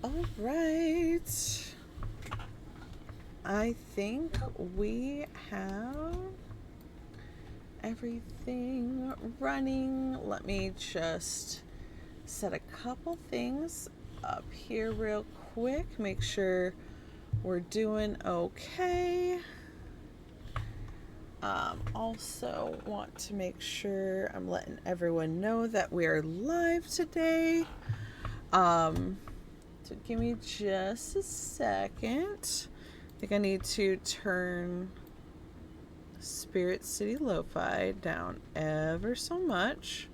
All right. I think we have everything running. Let me just set a couple things up here real quick. Make sure we're doing okay. Also want to make sure I'm letting everyone know that we are live today. So give me just a second. I think I need to turn Spirit City Lo-Fi down ever so much.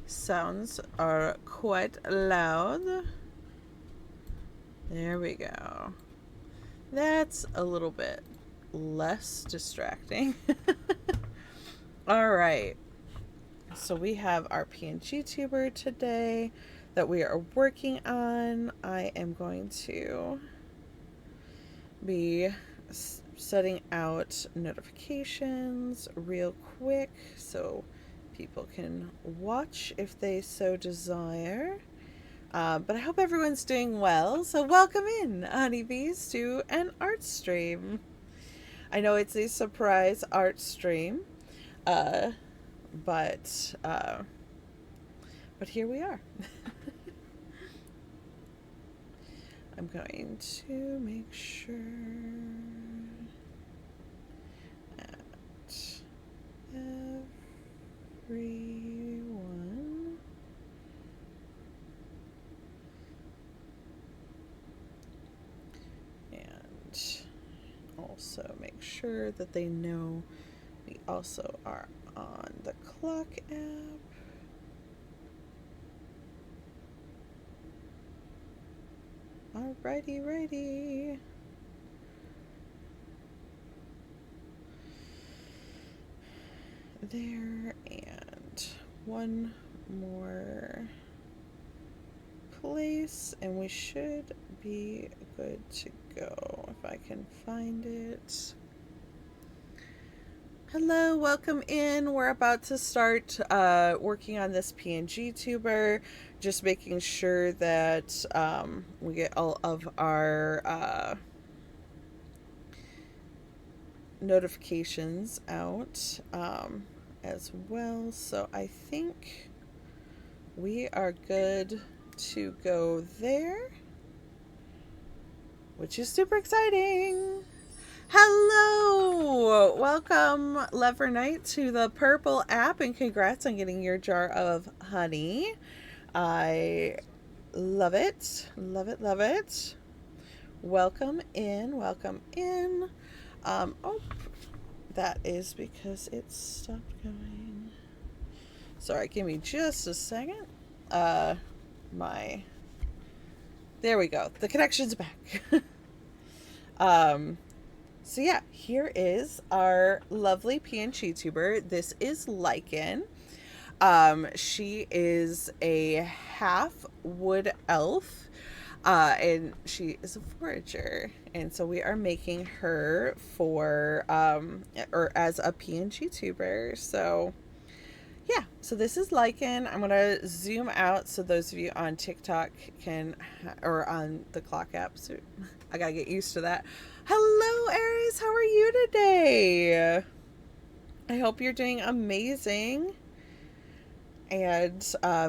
Sounds are quite loud. There we go. That's a little bit less distracting. All right. So we have our PNGTuber today that we are working on. I am going to be setting out notifications real quick so people can watch if they so desire. But I hope everyone's doing well. So welcome in, honeybees, to an art stream. I know it's a surprise art stream, but here we are. I'm going to make sure that everyone and also make sure that they know we also are on the clock app. Alrighty. There, and one more place, and we should be good to go if I can find it. Hello, welcome in. We're about to start working on this PNGTuber, just making sure that we get all of our notifications out as well. So I think we are good to go there, which is super exciting. Hello! Welcome, Lever Knight, to the Purple app, and congrats on getting your jar of honey. I love it. Love it, love it. Welcome in, welcome in. Oh, that is because it stopped going. Sorry, give me just a second. There we go. The connection's back. So yeah, here is our lovely PNGTuber. This is Lichen. She is a half wood elf, and she is a forager. And so we are making her for, or as a PNGTuber. So yeah, so this is Lichen. I'm going to zoom out so those of you on TikTok can, or on the clock app. So I got to get used to that. Hello, Aries. How are you today? I hope you're doing amazing. And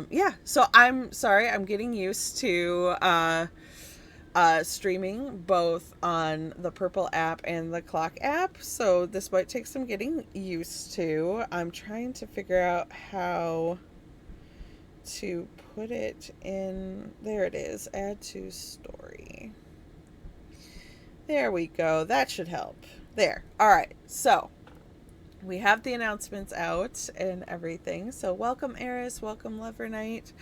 yeah, so I'm sorry. I'm getting used to streaming both on the Purple app and the Clock app. So this might take some getting used to. I'm trying to figure out how to put it in. There it is. Add to story. There we go. That should help. There. All right. So we have the announcements out and everything. So welcome, Eris. Welcome, Lever Knight.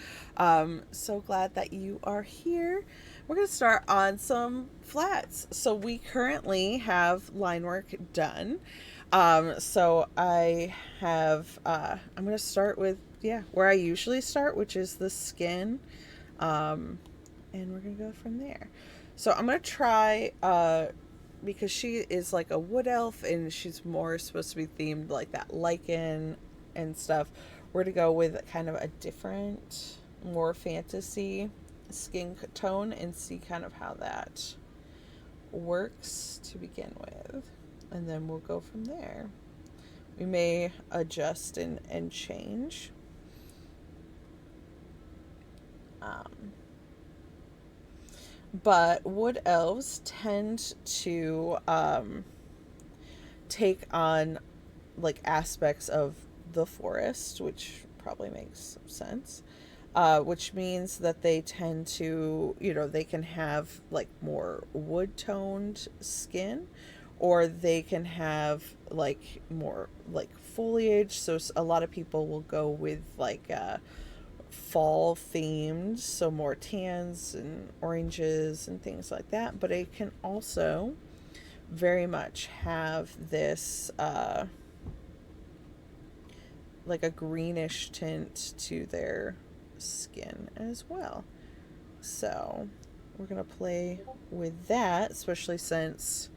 So glad that you are here. We're going to start on some flats. So we currently have line work done. So I have, I'm going to start with, where I usually start, which is the skin. And we're going to go from there. So I'm going to try, because she is like a wood elf and she's more supposed to be themed like that lichen and stuff. We're going to go with kind of a different, more fantasy skin tone and see kind of how that works to begin with. And then we'll go from there. We may adjust and change. But wood elves tend to take on like aspects of the forest, which probably makes sense. Which means that they tend to, they can have like more wood toned skin, or they can have like more like foliage. So a lot of people will go with like fall themed, so more tans and oranges and things like that. But it can also very much have this like a greenish tint to their skin as well. So we're gonna play with that, especially since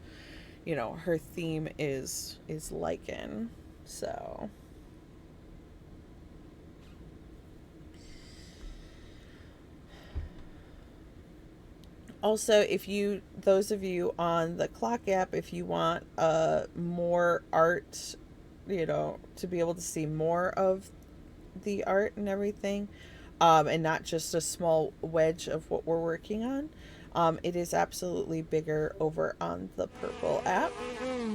her theme is lichen. So also, if you, those of you on the clock app, if you want more art, to be able to see more of the art and everything, and not just a small wedge of what we're working on, it is absolutely bigger over on the purple app.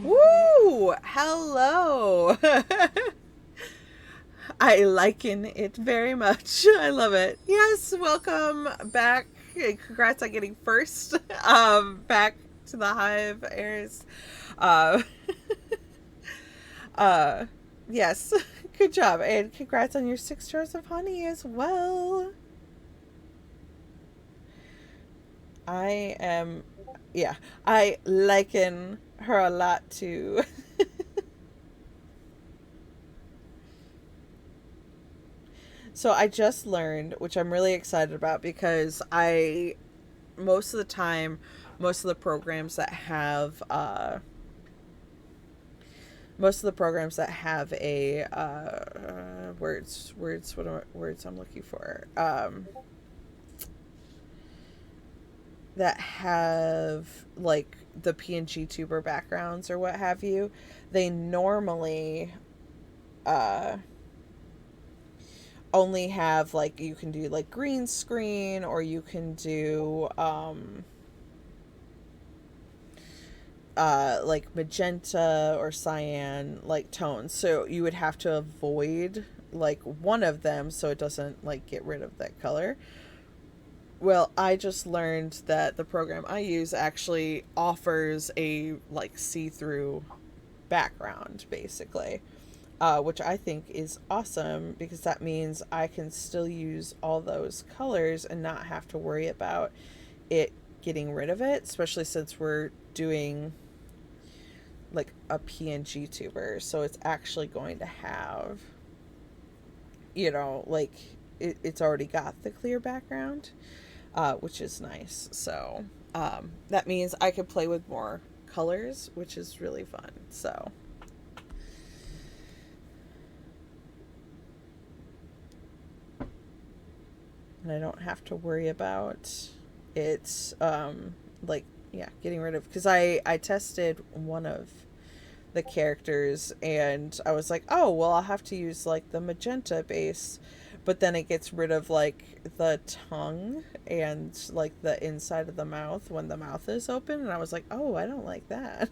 Woo! Hello! I liken it very much. I love it. Yes, welcome back. Congrats on getting first back to the Hive airs. Uh, yes, good job. And congrats on your 6 jars of honey as well. I liken her a lot too. So I just learned, which I'm really excited about, because most of the time, most of the programs that have a words, what are words I'm looking for, that have like the PNGTuber backgrounds or what have you, they normally only have like, you can do like green screen, or you can do like magenta or cyan like tones. So you would have to avoid like one of them so it doesn't like get rid of that color. Well, I just learned that the program I use actually offers a like see-through background basically. Which I think is awesome, because that means I can still use all those colors and not have to worry about it getting rid of it, especially since we're doing like a PNG tuber. So it's actually going to have, like it's already got the clear background, which is nice. So that means I could play with more colors, which is really fun. So and I don't have to worry about it, like, yeah, getting rid of, because I tested one of the characters and I was like, oh, well, I'll have to use like the magenta base, but then it gets rid of like the tongue and like the inside of the mouth when the mouth is open, and I was like, oh, I don't like that.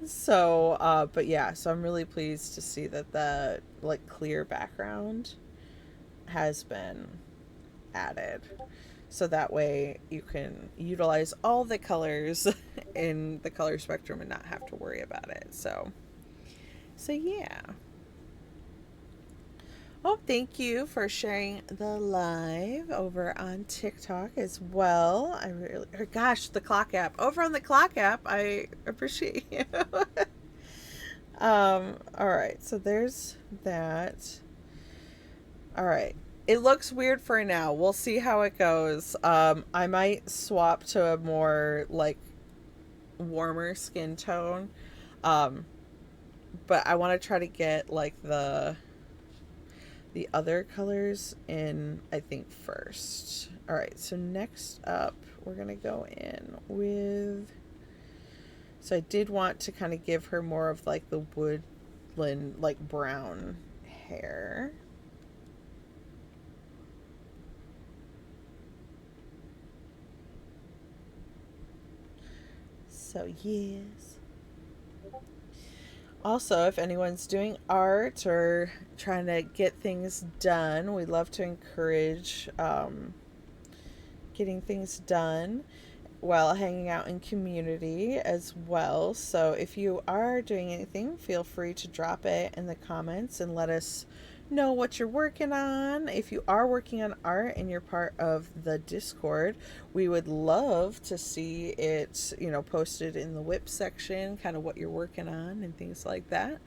So but yeah, so I'm really pleased to see that the like clear background has been added, so that way you can utilize all the colors in the color spectrum and not have to worry about it. So yeah. Oh, thank you for sharing the live over on TikTok as well. I really, or gosh, the clock app, over on the clock app, I appreciate you. All right, so there's that. All right. It looks weird for now. We'll see how it goes. I might swap to a more like warmer skin tone. But I want to try to get like the other colors in, I think, first. All right, so next up, we're going to go in with... So I did want to kind of give her more of like the woodland, like brown hair. So yes. Also, if anyone's doing art or trying to get things done, we love to encourage getting things done while hanging out in community as well. So if you are doing anything, feel free to drop it in the comments and let us know what you're working on. If you are working on art and you're part of the Discord, we would love to see it, you know, posted in the whip section, kind of what you're working on and things like that.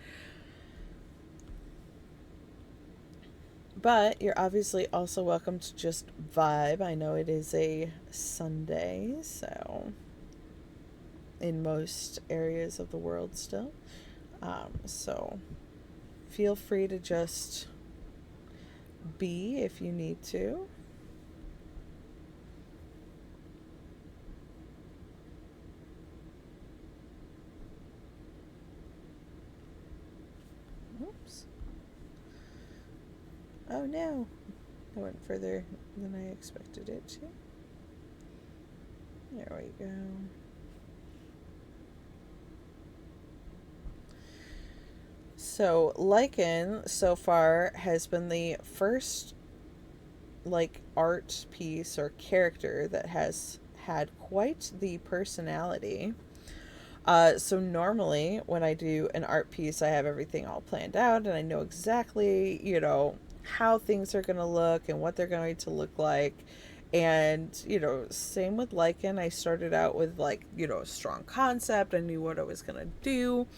But you're obviously also welcome to just vibe. I know it is a Sunday, so in most areas of the world still. So feel free to just be if you need to. Oops. Oh no. I went further than I expected it to. There we go. So Lichen so far has been the first like art piece or character that has had quite the personality. So normally when I do an art piece, I have everything all planned out and I know exactly, you know, how things are going to look and what they're going to look like. And, you know, same with Lichen. I started out with like, you know, a strong concept. I knew what I was going to do.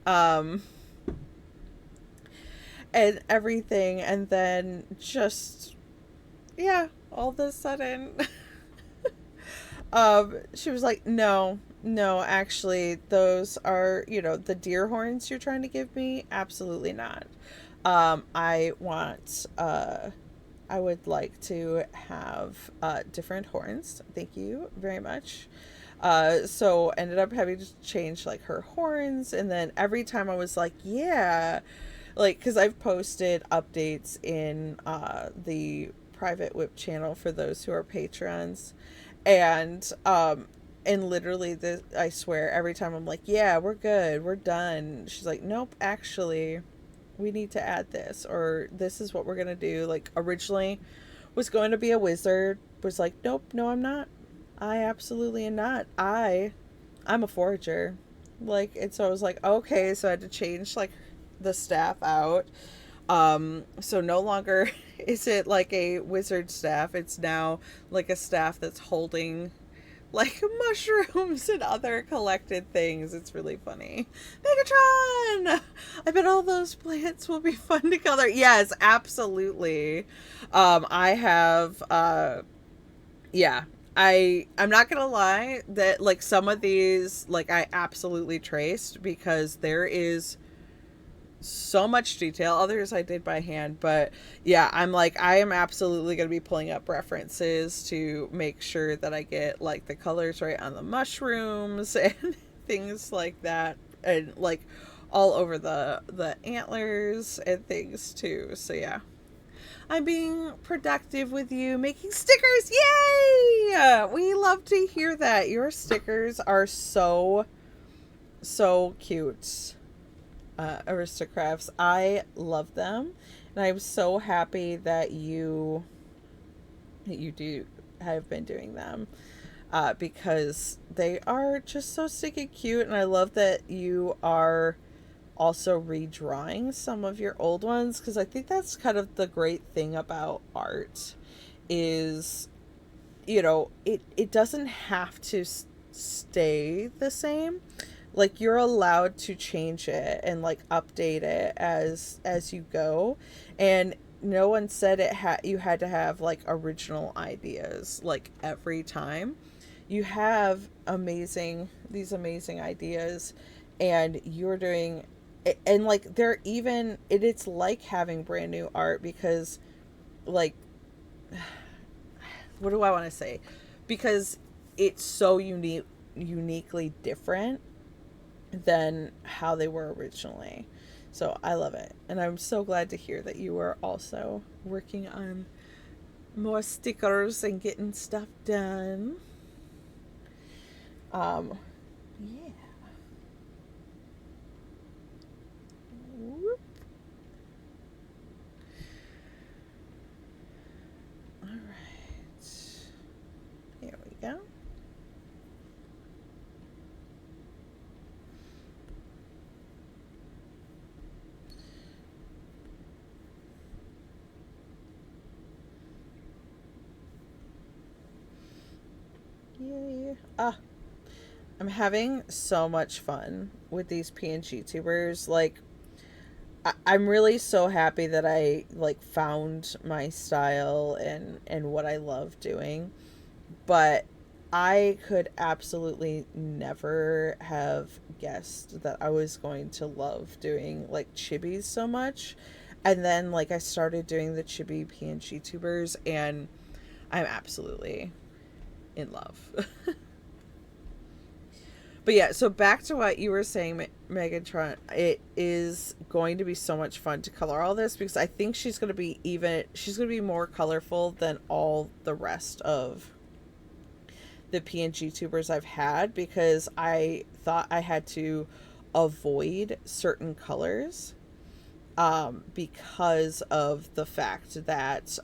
And everything. And then just, yeah, all of a sudden, she was like, no, actually, those are, you know, the deer horns you're trying to give me. Absolutely not. I want, I would like to have different horns. Thank you very much. So ended up having to change like her horns, and then every time I was like, yeah, like because I've posted updates in the private whip channel for those who are patrons, and literally the I swear every time I'm like, yeah, we're good, we're done. She's like, nope, actually we need to add this, or this is what we're gonna do. Like originally was going to be a wizard, was like, nope, no, I'm not. I absolutely am not. I'm a forager. Like, and so I was like, okay, so I had to change like the staff out. So no longer is it like a wizard staff. It's now like a staff that's holding like mushrooms and other collected things. It's really funny. Megatron! I bet all those plants will be fun to color. Yes, absolutely. I have yeah. I'm not gonna lie that like some of these like I absolutely traced because there is so much detail. Others I did by hand, but yeah, I'm like I am absolutely going to be pulling up references to make sure that I get like the colors right on the mushrooms and things like that, and like all over the antlers and things too. So yeah, I'm being productive with you making stickers. Yay! We love to hear that. Your stickers are so cute. Aristocrafts. I love them, and I'm so happy that you do have been doing them, because they are just so sticky cute, and I love that you are also redrawing some of your old ones, because I think that's kind of the great thing about art is, you know, it doesn't have to stay the same. Like you're allowed to change it and like update it as you go, and no one said you had to have like original ideas like every time. You have these amazing ideas, and you're doing and like they're even it's like having brand new art, because like what do I want to say? Because it's so uniquely different than how they were originally. So I love it. And I'm so glad to hear that you are also working on more stickers and getting stuff done. Yeah. Whoop. All right. Here we go. Yay. I'm having so much fun with these PNG tubers. Like, I'm really so happy that I like found my style and what I love doing. But I could absolutely never have guessed that I was going to love doing like chibis so much. And then like I started doing the chibi PNG tubers and I'm absolutely in love. But yeah, so back to what you were saying, Megatron. It is going to be so much fun to color all this because I think she's going to be more colorful than all the rest of the PNG tubers I've had because I thought I had to avoid certain colors because of the fact that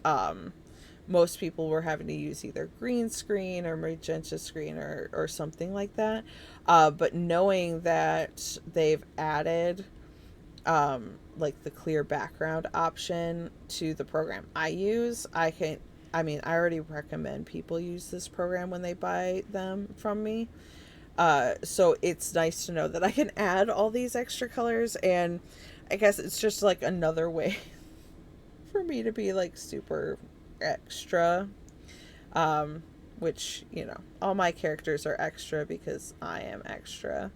most people were having to use either green screen or magenta screen or something like that. But knowing that they've added like the clear background option to the program I use, I already recommend people use this program when they buy them from me. So it's nice to know that I can add all these extra colors, and I guess it's just like another way for me to be like super extra. Which, you know, all my characters are extra because I am extra.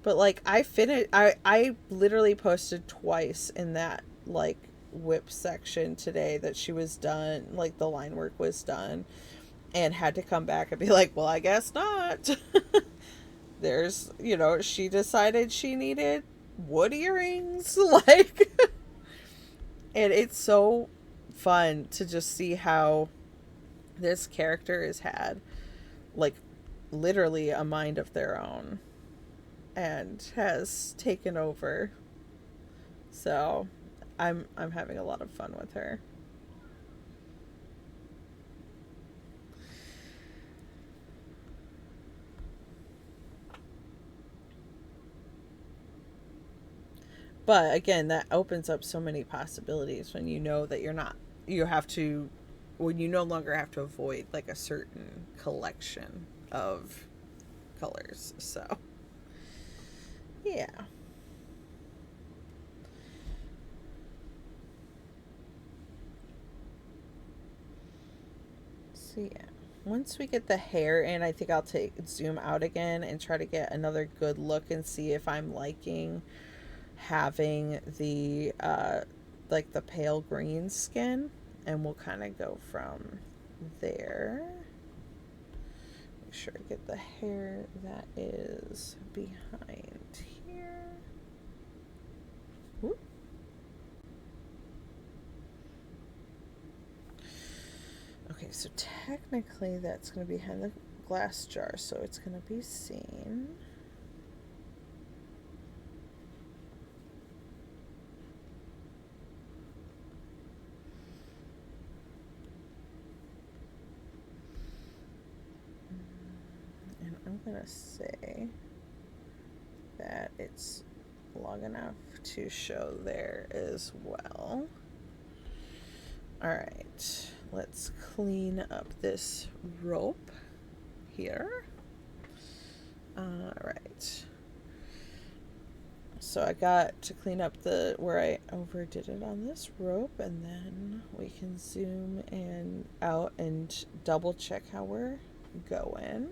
But like I literally posted twice in that like whip section today that she was done, like the line work was done, and had to come back and be like, well, I guess not. There's, you know, she decided she needed wood earrings. Like, and it's so fun to just see how this character has had, like, literally a mind of their own and has taken over. So I'm having a lot of fun with her. But again, that opens up so many possibilities when you know that you have to, when you no longer have to avoid like a certain collection of colors. So, yeah. So, yeah. Once we get the hair in, I think I'll zoom out again and try to get another good look and see if I'm liking having the like the pale green skin, and we'll kind of go from there. Make sure to get the hair that is behind here. Whoop. Okay, so technically that's going to be behind the glass jar, so it's going to be seen. And I'm going to say that it's long enough to show there as well. All right, let's clean up this rope here. All right. So I got to clean up where I overdid it on this rope, and then we can zoom and out and double check how we're going.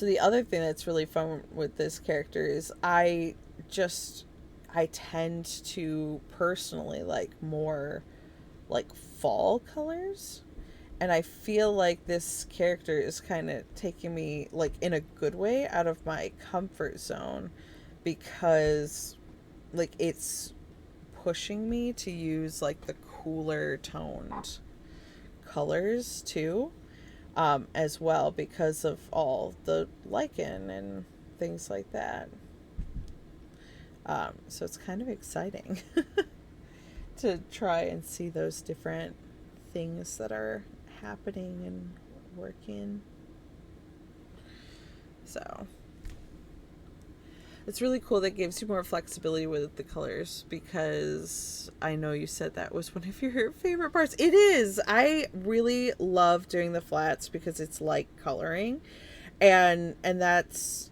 So the other thing that's really fun with this character is I tend to personally like more like fall colors. And I feel like this character is kind of taking me, like, in a good way out of my comfort zone, because like it's pushing me to use like the cooler toned colors too, as well, because of all the lichen and things like that. So it's kind of exciting to try and see those different things that are happening and working. So it's really cool. That gives you more flexibility with the colors, because I know you said that was one of your favorite parts. It is. I really love doing the flats because it's like coloring, and that's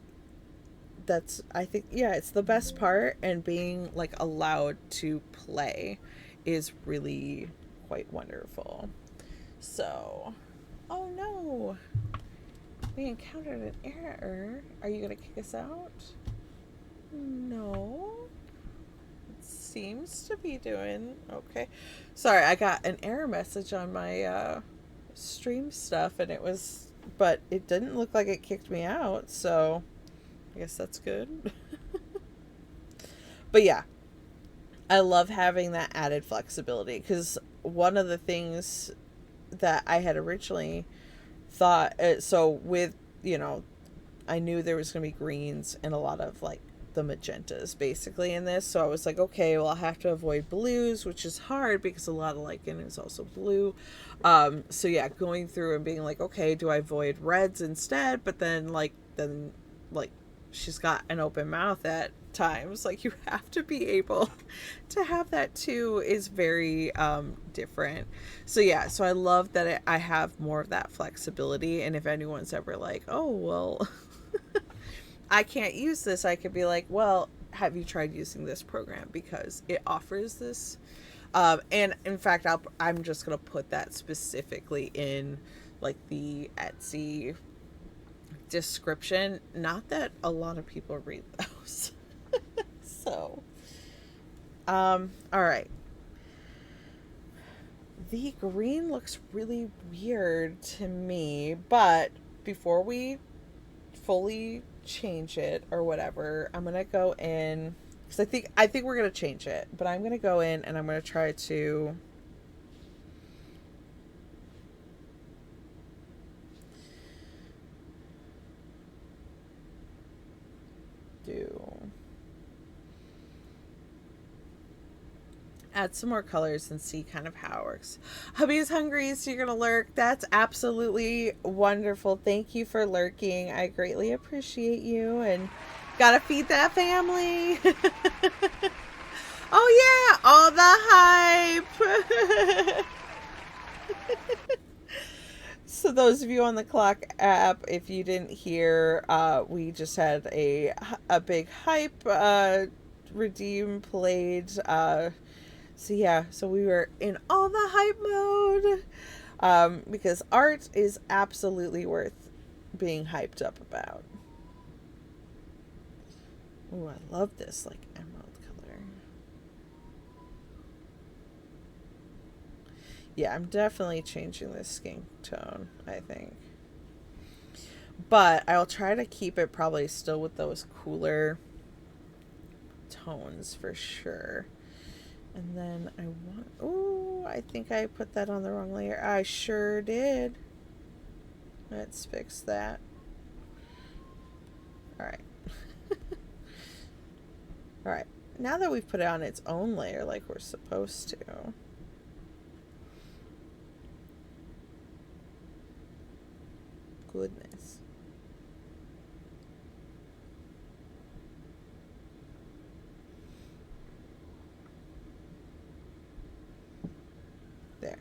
I think, yeah, it's the best part, and being like allowed to play is really quite wonderful. So, oh no, we encountered an error. Are you gonna kick us out? No. It seems to be doing okay. Sorry, I got an error message on my stream stuff, and but it didn't look like it kicked me out, so I guess that's good. But yeah, I love having that added flexibility, because one of the things that I had originally thought, so with, I knew there was going to be greens and a lot of like the magentas basically in this. So I was like, okay, well, I'll have to avoid blues, which is hard because a lot of lichen is also blue. So yeah, going through and being like, okay, do I avoid reds instead? But then she's got an open mouth at times. Like, you have to be able to have that too, is very different. So yeah, so I love that I have more of that flexibility. And if anyone's ever like, oh, well, I can't use this, I could be like, well, have you tried using this program, because it offers this. And in fact, I'm just going to put that specifically in like the Etsy description. Not that a lot of people read those. So, all right. The green looks really weird to me, but before we fully change it or whatever, I'm gonna go in, because I think we're gonna change it, but I'm gonna go in and I'm gonna try to add some more colors and see kind of how it works. Hubby is hungry, so you're gonna lurk. That's absolutely wonderful. Thank you for lurking. I greatly appreciate you, and gotta feed that family. Oh yeah, all the hype. So those of you on the Clock app, if you didn't hear, we just had a big hype redeem played. So yeah, so we were in all the hype mode, because art is absolutely worth being hyped up about. Oh, I love this like emerald color. Yeah, I'm definitely changing this skin tone, I think. But I'll try to keep it probably still with those cooler tones for sure. And then I think I put that on the wrong layer. I sure did. Let's fix that. Alright. Alright. Now that we've put it on its own layer like we're supposed to. Goodness. There.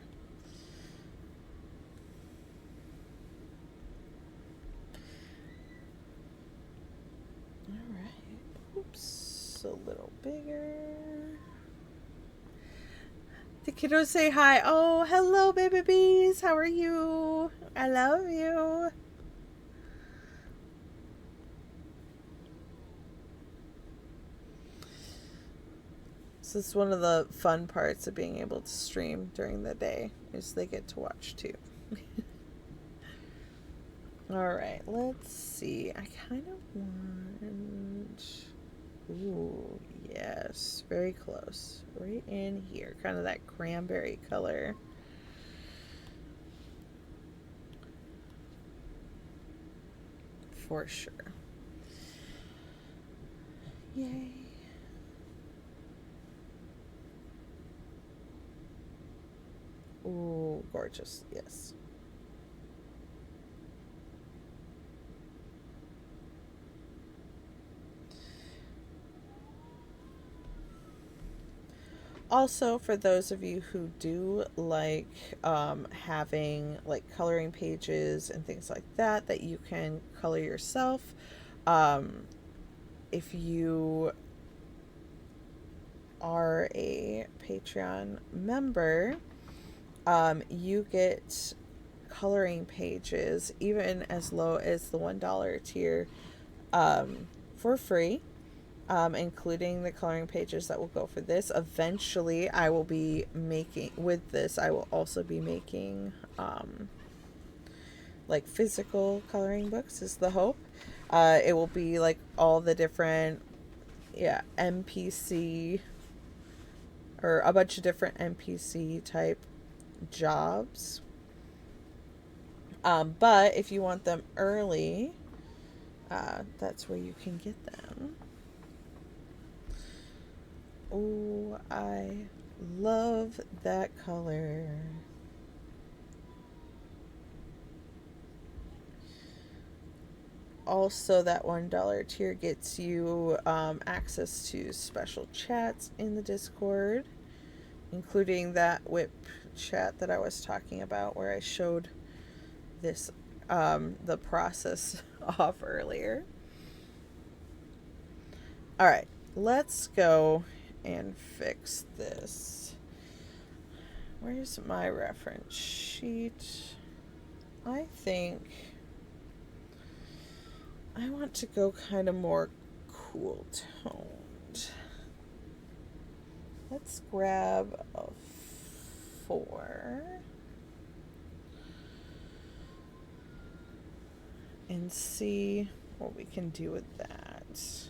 Alright. Oops. A little bigger. The kiddos say hi. Oh, hello, baby bees. How are you? I love you. So it's one of the fun parts of being able to stream during the day is they get to watch too. All right, let's see. I kind of want... Ooh, yes, very close. Right in here, kind of that cranberry color. For sure. Yay. Ooh, gorgeous, yes. Also, for those of you who do like having like coloring pages and things like that that you can color yourself, if you are a Patreon member, you get coloring pages even as low as the $1 tier for free. Including the coloring pages that will go for this. Eventually, I will be making, with this, I will also be making, like physical coloring books is the hope. It will be like all the different, NPC, or a bunch of different NPC type jobs. But if you want them early, that's where you can get them. Oh, I love that color. Also, that $1 tier gets you access to special chats in the Discord, including that whip chat that I was talking about where I showed this the process off earlier. All right, let's go and fix this. Where's my reference sheet? I think I want to go kind of more cool toned. Let's grab a 4 and see what we can do with that.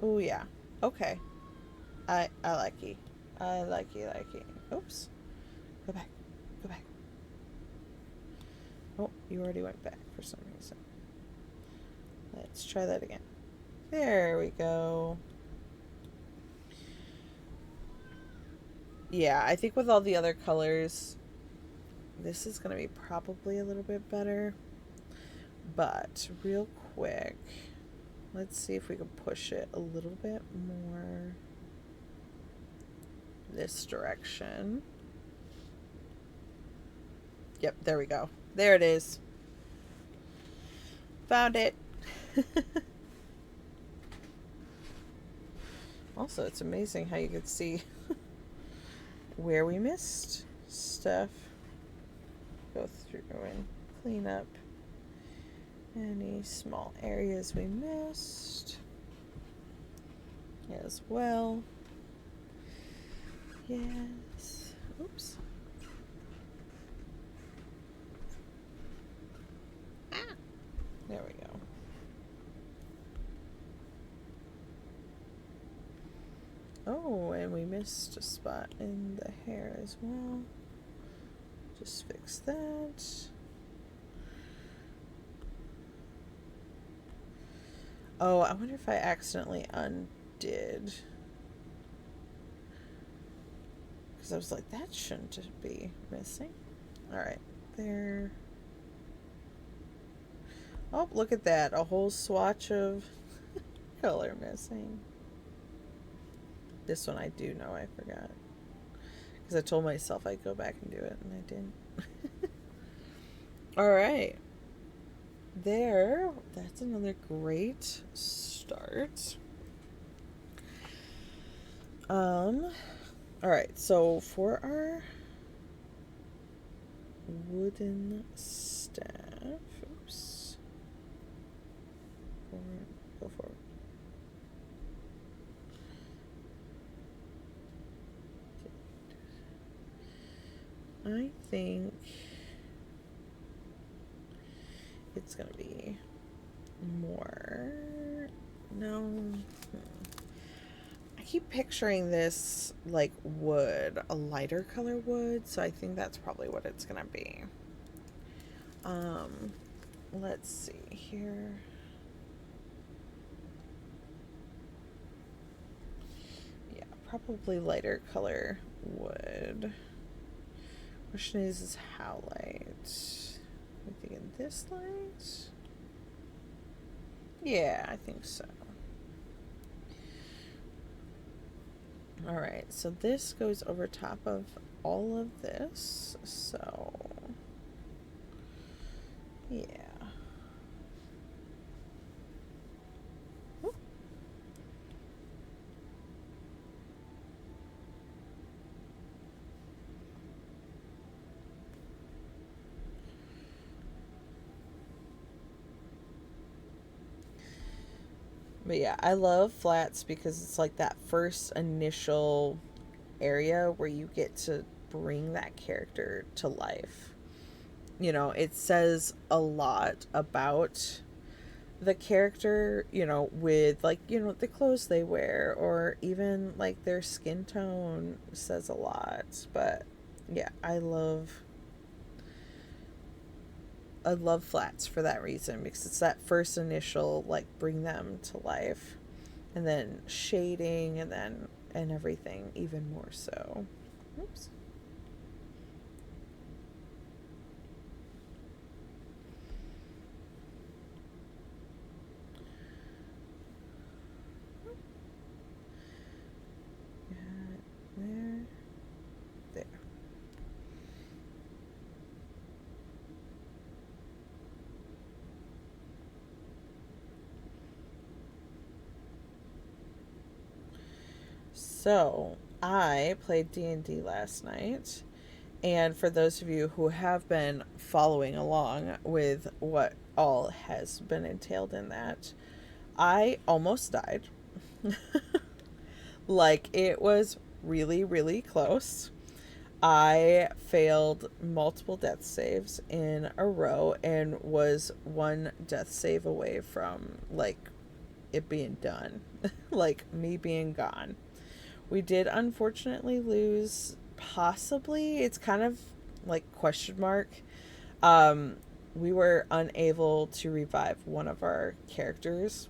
Oh yeah, okay. I like it. I like it. Oops. Go back. Oh, you already went back for some reason. Let's try that again. There we go. Yeah, I think with all the other colors, this is going to be probably a little bit better. But real quick, let's see if we can push it a little bit more this direction. Yep, there we go. There it is. Found it. Also, it's amazing how you could see where we missed stuff. Go through and clean up any small areas we missed as well. Yes. Oops. Ah. There we go. Oh, and we missed a spot in the hair as well. Just fix that. Oh, I wonder if I accidentally undid. Because I was like, that shouldn't be missing. Alright, there. Oh, look at that. A whole swatch of color missing. This one I do know I forgot. Because I told myself I'd go back and do it, and I didn't. Alright. There. That's another great start. Alright, so for our wooden staff. Oops. Go forward. I think it's gonna be more. No. I keep picturing this like wood, a lighter color wood, so I think that's probably what it's gonna be. Um, let's see here. Yeah, probably lighter color wood. Question is how light? I'm thinking this light? Yeah, I think so. Alright, so this goes over top of all of this, so yeah. Ooh. But yeah, I love flats because it's like that first initial area where you get to bring that character to life. You know, it says a lot about the character, you know, with like, you know, the clothes they wear or even like their skin tone says a lot. But yeah, I love flats for that reason because it's that first initial like bring them to life and then shading and everything even more so. Oops. There. There. So, I played D&D last night, and for those of you who have been following along with what all has been entailed in that, I almost died. Like, it was really, really close. I failed multiple death saves in a row and was one death save away from, like, it being done. Like, me being gone. We did unfortunately lose, possibly. It's kind of like question mark. Um, we were unable to revive one of our characters,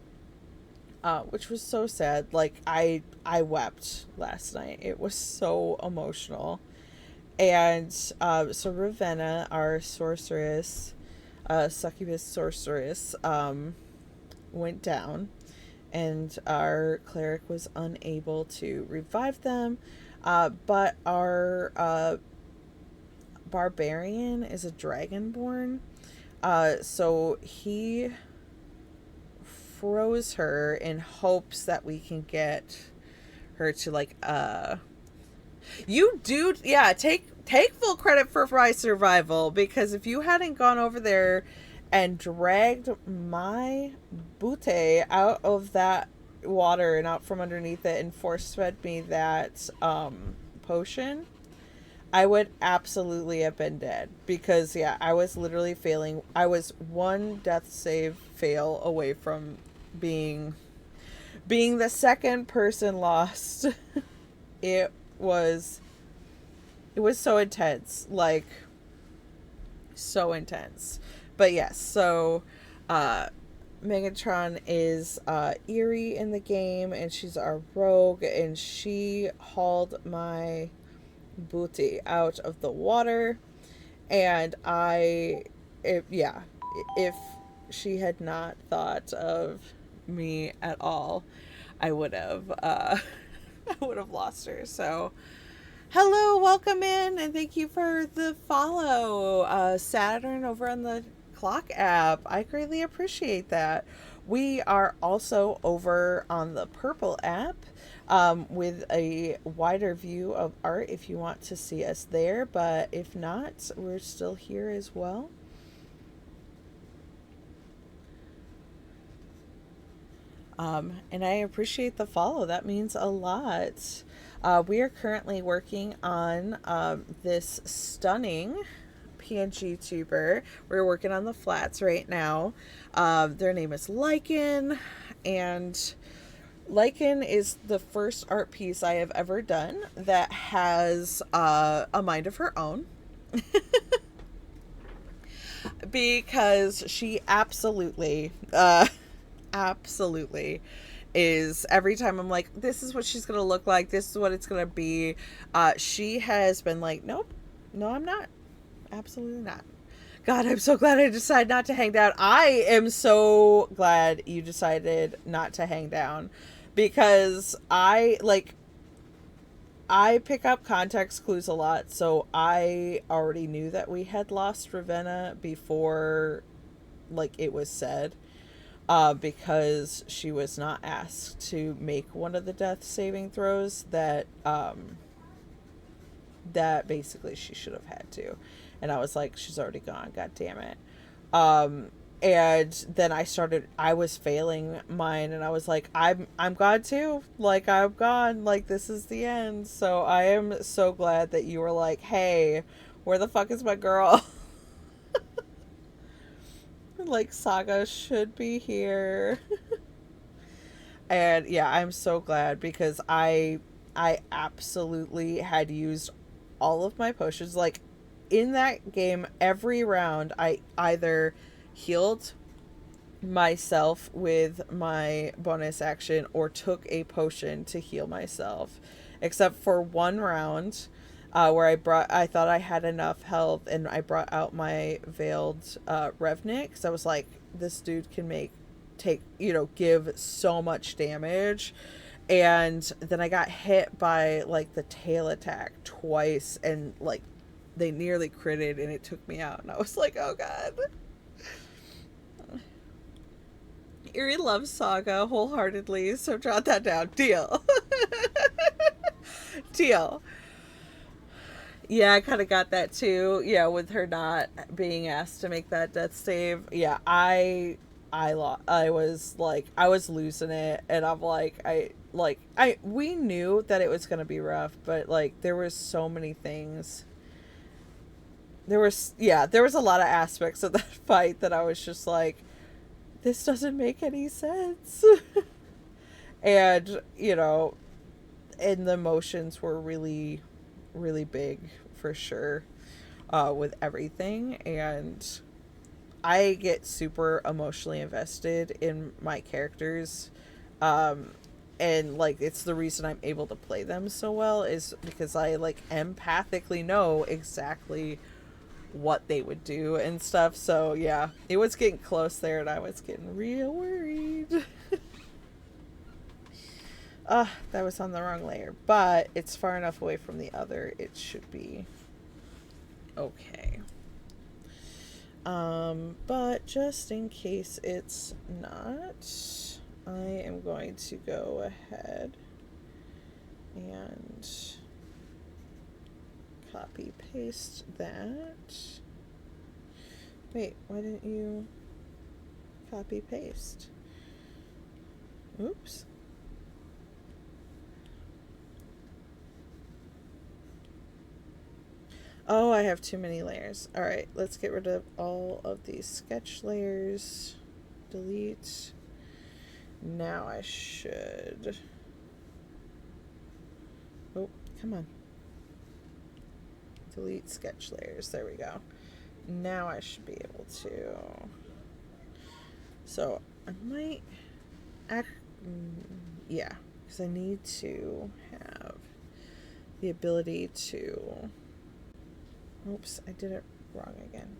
which was so sad. Like I wept last night. It was so emotional. And so Ravenna, our sorceress, succubus sorceress, went down, and our cleric was unable to revive them. But our barbarian is a dragonborn, so he froze her in hopes that we can get her to like you do, yeah, take full credit for my survival, because if you hadn't gone over there and dragged my butte out of that water and out from underneath it and force fed me that potion, I would absolutely have been dead, because yeah, I was literally failing. I was one death save fail away from being the second person lost. it was so intense, like so intense. But yes, so Megatron is Eerie in the game, and she's our rogue, and she hauled my booty out of the water, and yeah, if she had not thought of me at all, I would have I would have lost her. So hello, welcome in, and thank you for the follow, Saturn over on the Clock app. I greatly appreciate that. We are also over on the Purple app, with a wider view of art if you want to see us there, but if not, we're still here as well. And I appreciate the follow. That means a lot. We are currently working on this stunning PNGTuber. We're working on the flats right now. Their name is Lichen, and Lichen is the first art piece I have ever done that has a mind of her own. Because she absolutely is. Every time I'm like, this is what she's gonna look like, this is what it's gonna be, she has been like, nope, no, I'm not, absolutely not. God, I'm so glad I decided not to hang down. I am so glad you decided not to hang down, because I pick up context clues a lot, so I already knew that we had lost Ravenna before, like, it was said, because she was not asked to make one of the death saving throws that basically she should have had to. And I was like, she's already gone, god damn it. And then I was failing mine, and I was like, I'm gone too. Like, I'm gone. Like, this is the end. So I am so glad that you were like, hey, where the fuck is my girl? Like, Saga should be here. And yeah, I'm so glad, because I absolutely had used all of my potions. Like, in that game, every round I either healed myself with my bonus action or took a potion to heal myself, except for one round, where I thought I had enough health, and I brought out my veiled revenant, because I was like, this dude can give so much damage. And then I got hit by like the tail attack twice, and like they nearly critted, and it took me out, and I was like, oh god. Erie loves Saga wholeheartedly, so jot that down. Deal. Deal. Yeah, I kind of got that too. Yeah, with her not being asked to make that death save. Yeah, I was losing it, and I'm like, we knew that it was gonna be rough, but like there was so many things. There was a lot of aspects of that fight that I was just like, this doesn't make any sense. And and the emotions were really, really big for sure, with everything. And I get super emotionally invested in my characters. And like, it's the reason I'm able to play them so well, is because I like empathically know exactly what they would do and stuff. So yeah, it was getting close there, and I was getting real worried. That was on the wrong layer, but it's far enough away from the other, it should be okay. But just in case it's not, I am going to go ahead and copy paste that. Wait, why didn't you copy paste? Oops. Oh, I have too many layers. Alright, let's get rid of all of these sketch layers. Delete. Now I should... Oh, come on. Delete sketch layers. There we go. Now I should be able to... So, I might... Yeah, because I need to have the ability to... Oops, I did it wrong again.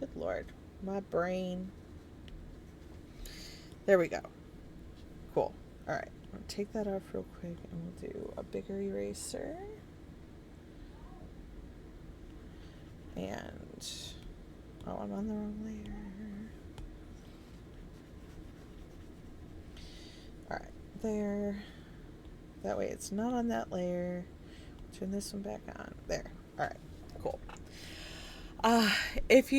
Good lord. My brain. There we go. Cool. Alright. I'll take that off real quick, and we'll do a bigger eraser. And... Oh, I'm on the wrong layer. Alright. There. That way it's not on that layer. Turn this one back on. There. Alright. Cool. If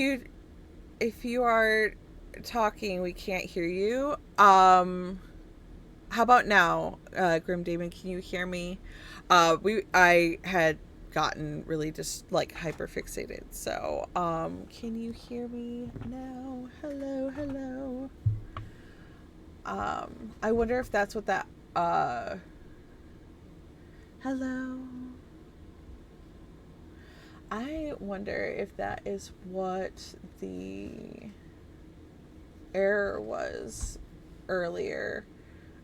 you are talking, we can't hear you. How How about now, Grim Demon? Can you hear me? I had gotten really just like hyper fixated. So, can you hear me now? Hello, hello. I wonder if that's what that. Hello. I wonder if that is what the error was earlier.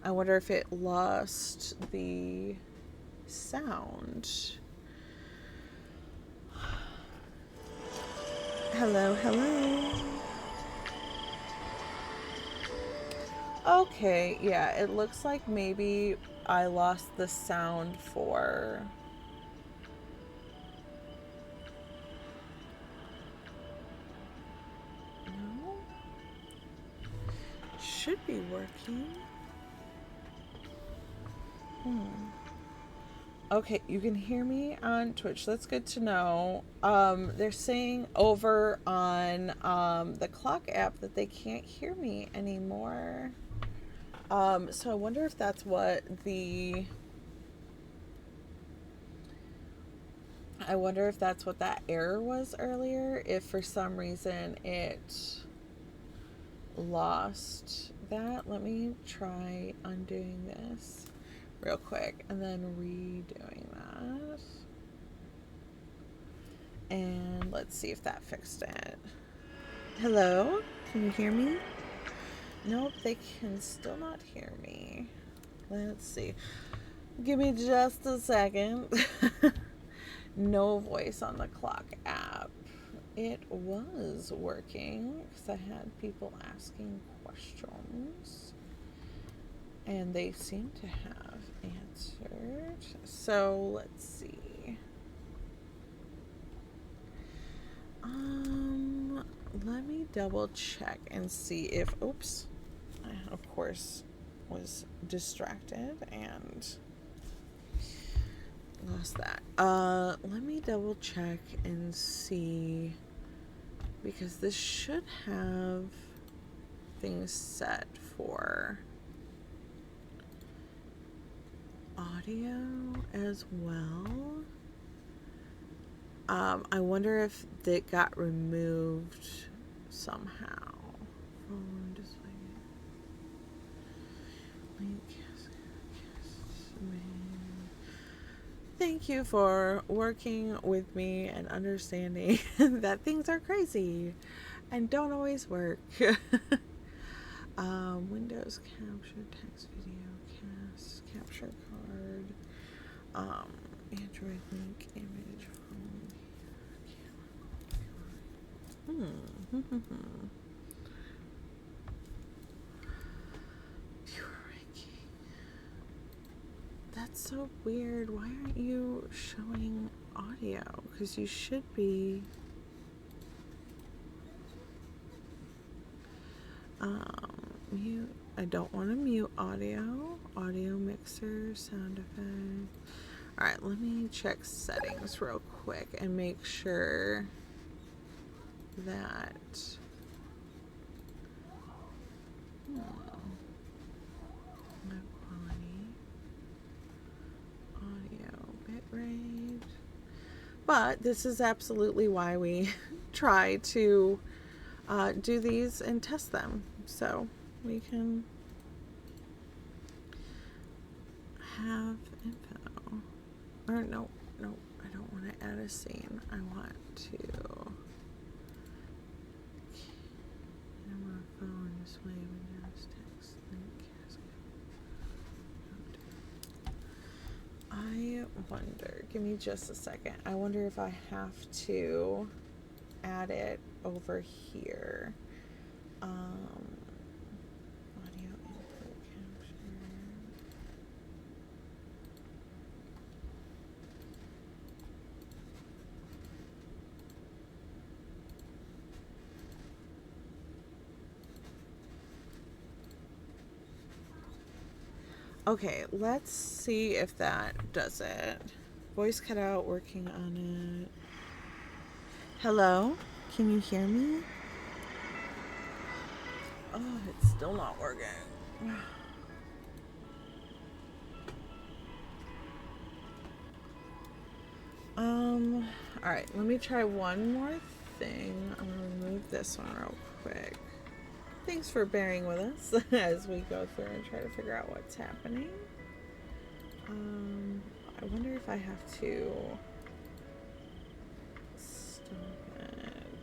I wonder if it lost the sound. Hello, hello. Okay, yeah, it looks like maybe I lost the sound for... No? Should be working. Okay, you can hear me on Twitch. That's good to know. They're saying over on the clock app that they can't hear me anymore. So I wonder if that's what the... I wonder if that's what that error was earlier. If for some reason it lost that. Let me try undoing this real quick and then redoing that. And let's see if that fixed it. Hello? Can you hear me? Nope, they can still not hear me. Let's see. Give me just a second. No voice on the clock app. It was working because I had people asking questions and they seem to have answered. So let's see. Let me double check and see if, oops, I of course was distracted and lost that. Let me double check and see, because this should have things set for audio as well. I wonder if it got removed somehow. Thank you for working with me and understanding that things are crazy and don't always work. Windows capture, text, video, cast, capture card, Android link, image, phone, camera. That's so weird. Why aren't you showing audio? Because you should be. Mute. I don't want to mute audio. Audio mixer, sound effect. Alright, let me check settings real quick and make sure that. Bitrate. But this is absolutely why we try to do these and test them, so we can have info. Or no, I don't want to add a scene. I want to camera, phone, display, windows, text, link, I wonder, give me just a second. I wonder if I have to add it over here. Audio input capture. Okay, let's see if that does it. Voice cut out, working on it. Hello? Can you hear me? Oh, it's still not working. All right, let me try one more thing. I'm gonna remove this one real quick. Thanks for bearing with us as we go through and try to figure out what's happening. I wonder if I have to stop it.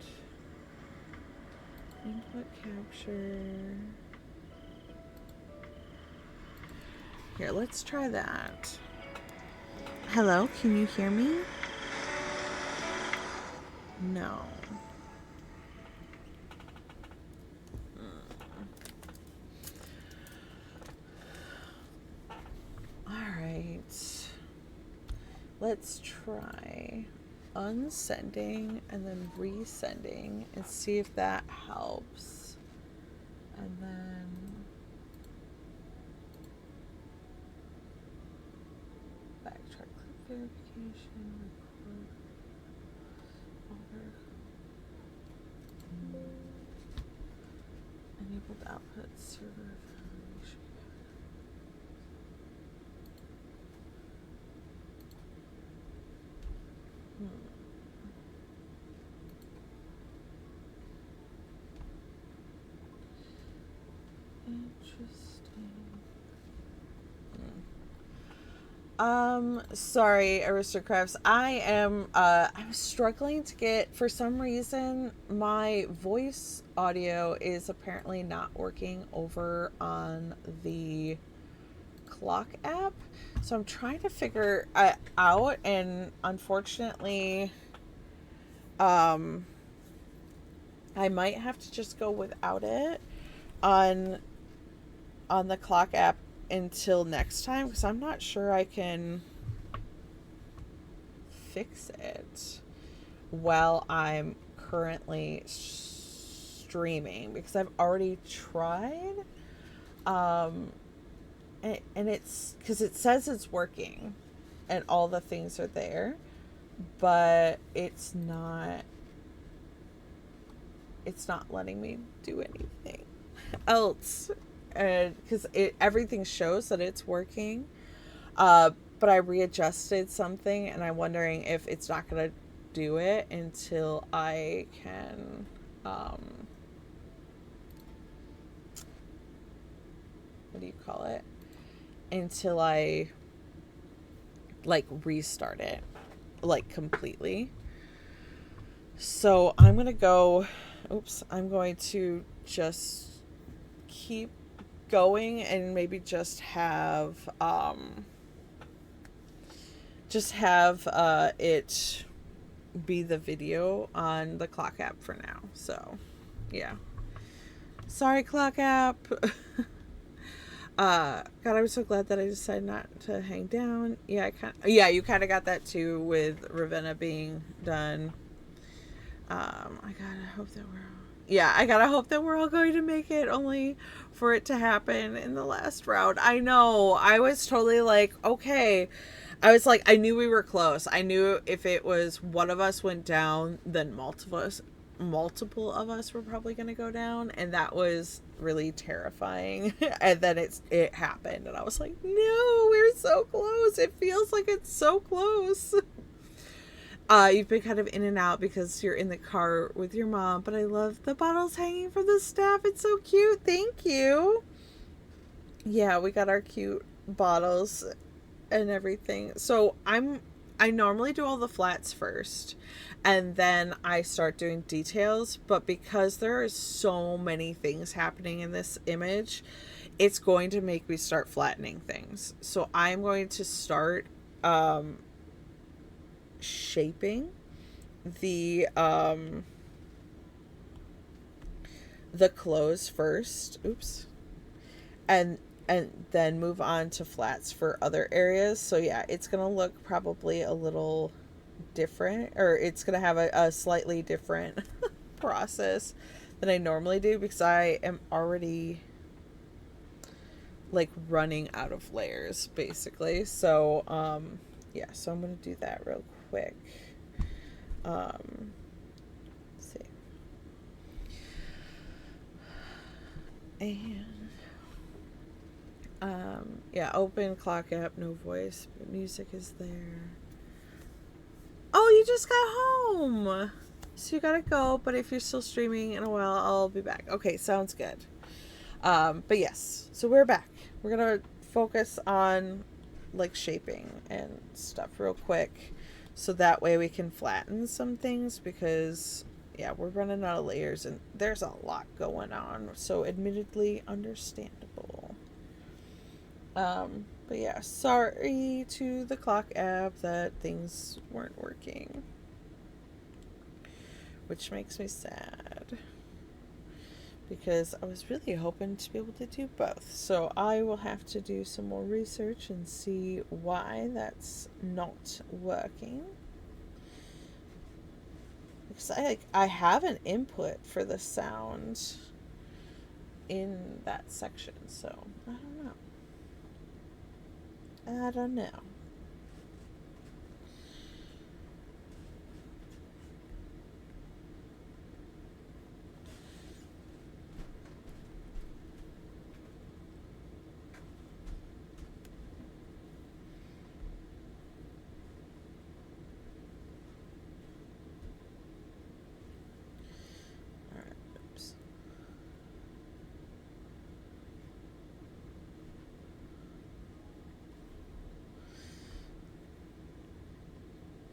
Input capture. Here, let's try that. Hello, can you hear me? No. Alright. Let's try unsending and then resending and see if that helps. And then backtrack click verification, record, over, enabled output server foundation. Interesting. Sorry, Aristocrats. I'm struggling to get, for some reason, my voice audio is apparently not working over on the clock app. So I'm trying to figure out, and unfortunately, I might have to just go without it on the clock app until next time, because I'm not sure I can fix it while I'm currently streaming, because I've already tried, and it's because it says it's working and all the things are there, but it's not letting me do anything else, and because everything shows that it's working, but I readjusted something and I'm wondering if it's not gonna do it until I can what do you call it, until I like restart it like completely. So I'm going to just keep going and maybe just have it be the video on the clock app for now. So yeah, sorry, clock app. God, I'm so glad that I decided not to hang down. Yeah, you kind of got that too with Ravenna being done. I gotta hope that we're all going to make it, only for it to happen in the last round. I know. I was totally like, okay. I was like, I knew we were close. I knew if it was one of us went down, then multiple of us were probably going to go down, and that was really terrifying. And then it happened, and I was like, no, we're so close. It feels like it's so close. You've been kind of in and out because you're in the car with your mom, but I love the bottles hanging from the staff. It's so cute. Thank you. Yeah, we got our cute bottles and everything. So I normally do all the flats first, and then I start doing details, but because there are so many things happening in this image, it's going to make me start flattening things. So I'm going to start shaping the clothes first. Oops. And then move on to flats for other areas. So yeah, it's gonna look probably a little different, or it's gonna have a slightly different process than I normally do, because I am already like running out of layers basically. So yeah, so I'm gonna do that real quick. Let's see. And yeah, open clock app, no voice, but music is there. you just got home. So you gotta go, but if you're still streaming in a while, I'll be back. Okay, sounds good. But yes, so we're back. We're gonna focus on like shaping and stuff real quick, so that way we can flatten some things, because yeah, we're running out of layers and there's a lot going on. So admittedly understandable. But yeah, sorry to the clock app that things weren't working, which makes me sad, because I was really hoping to be able to do both. So I will have to do some more research and see why that's not working. Because I have an input for the sound in that section, so I don't know. I don't know.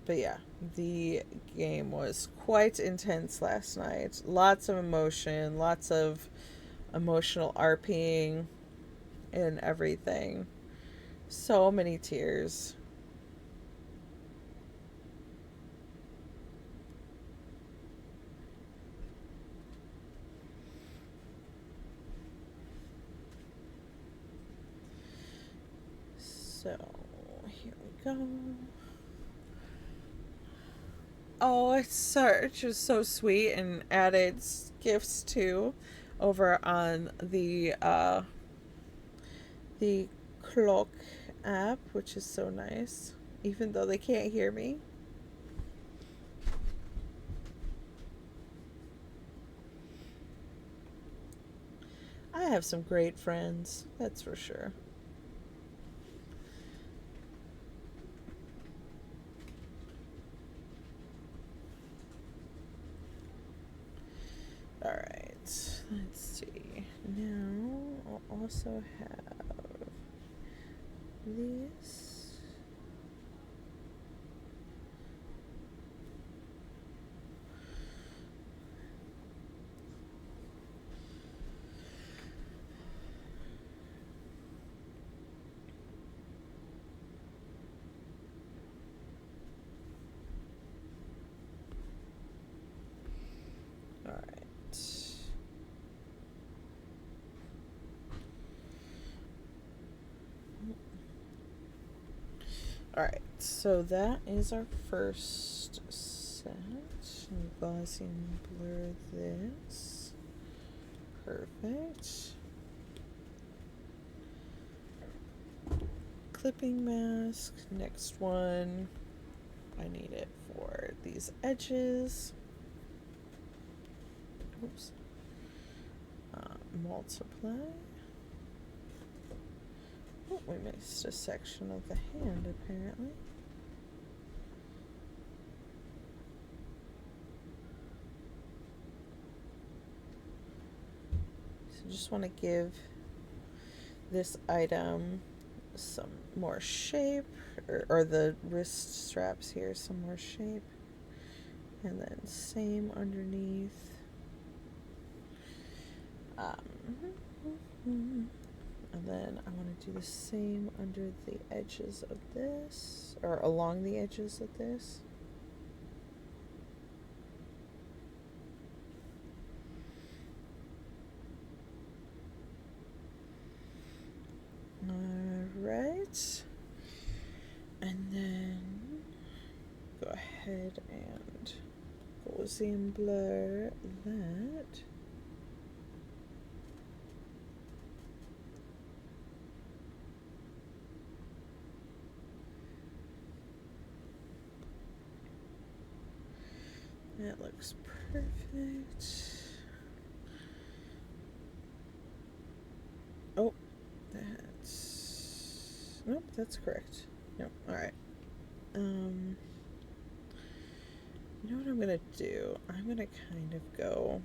But yeah, the game was quite intense last night. Lots of emotion, lots of emotional RPing and everything. So many tears. So, here we go. Oh, it's Serge was so sweet and added gifts too over on the clock app, which is so nice, even though they can't hear me. I have some great friends, that's for sure. Alright, let's see. Now I'll also have these. Alright, so that is our first set. Glossy and blur this. Perfect. Clipping mask. Next one. I need it for these edges. Oops. Multiply. Oh, we missed a section of the hand, apparently. So just want to give this item some more shape, or the wrist straps here some more shape. And then same underneath. And then I want to do the same under the edges of this, or along the edges of this. Alright. And then go ahead and Gaussian blur that. That looks perfect. Oh, that's... Nope, that's correct. Nope, alright. You know what I'm going to do? I'm going to kind of go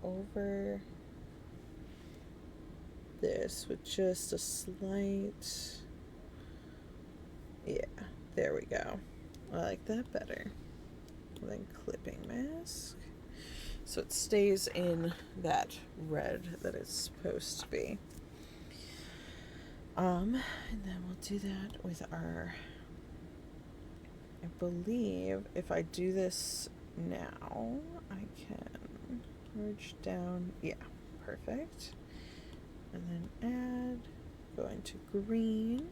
over this with just a slight, yeah, there we go. I like that better than clipping mask. So it stays in that red that it's supposed to be. And then we'll do that with our, I believe if I do this now, I can merge down, yeah, perfect. And then add, going to green,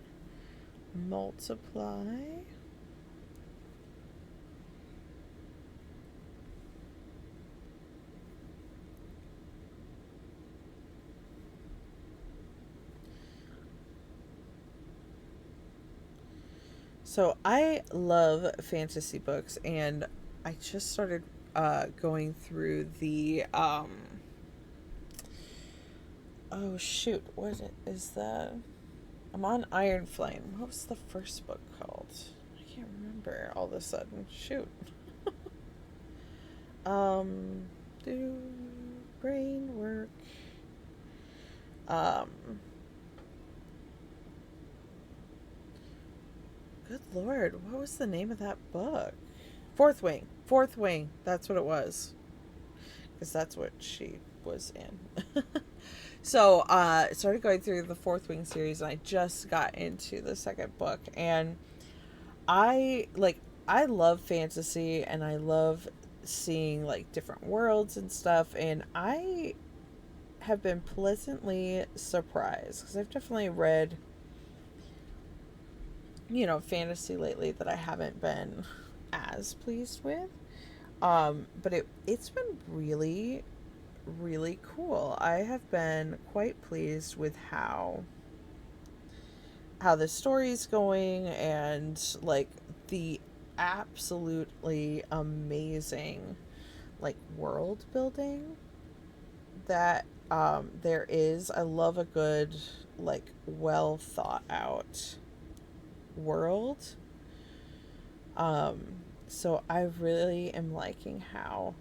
multiply. So I love fantasy books, and I just started going through the oh shoot, what is that? I'm on Iron Flame. What was the first book called? I can't remember all of a sudden. Shoot. Do brain work. Good Lord, what was the name of that book? Fourth Wing. Fourth Wing. That's what it was. Because that's what she was in. So, started going through the Fourth Wing series, and I just got into the second book. And I love fantasy, and I love seeing like different worlds and stuff. And I have been pleasantly surprised because I've definitely read, fantasy lately that I haven't been as pleased with. But it's been really, really cool. I have been quite pleased with how the story's going, and like the absolutely amazing like world building that there is. I love a good like well thought out world. So I really am liking how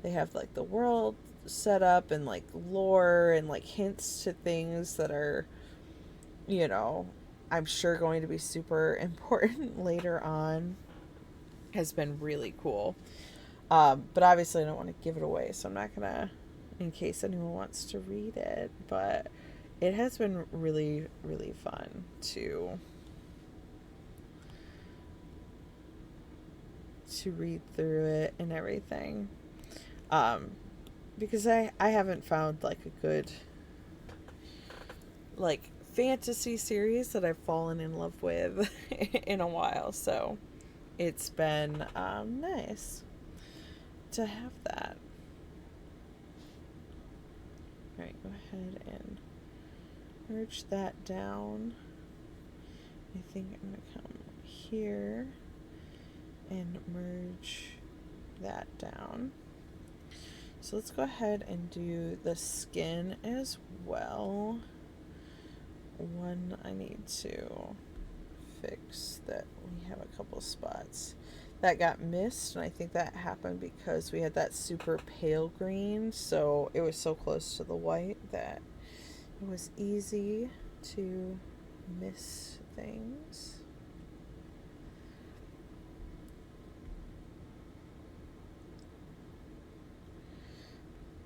they have like the world set up, and like lore, and like hints to things that are, I'm sure going to be super important later on. Has been really cool. But obviously I don't want to give it away, so I'm not gonna, in case anyone wants to read it. But it has been really, really fun to read through it and everything. Because I haven't found like a good like fantasy series that I've fallen in love with in a while, so it's been nice to have that. Alright, go ahead and merge that down. I think I'm going to come here and merge that down. So let's go ahead and do the skin as well. One, I need to fix that we have a couple spots that got missed, and I think that happened because we had that super pale green, so it was so close to the white that it was easy to miss things.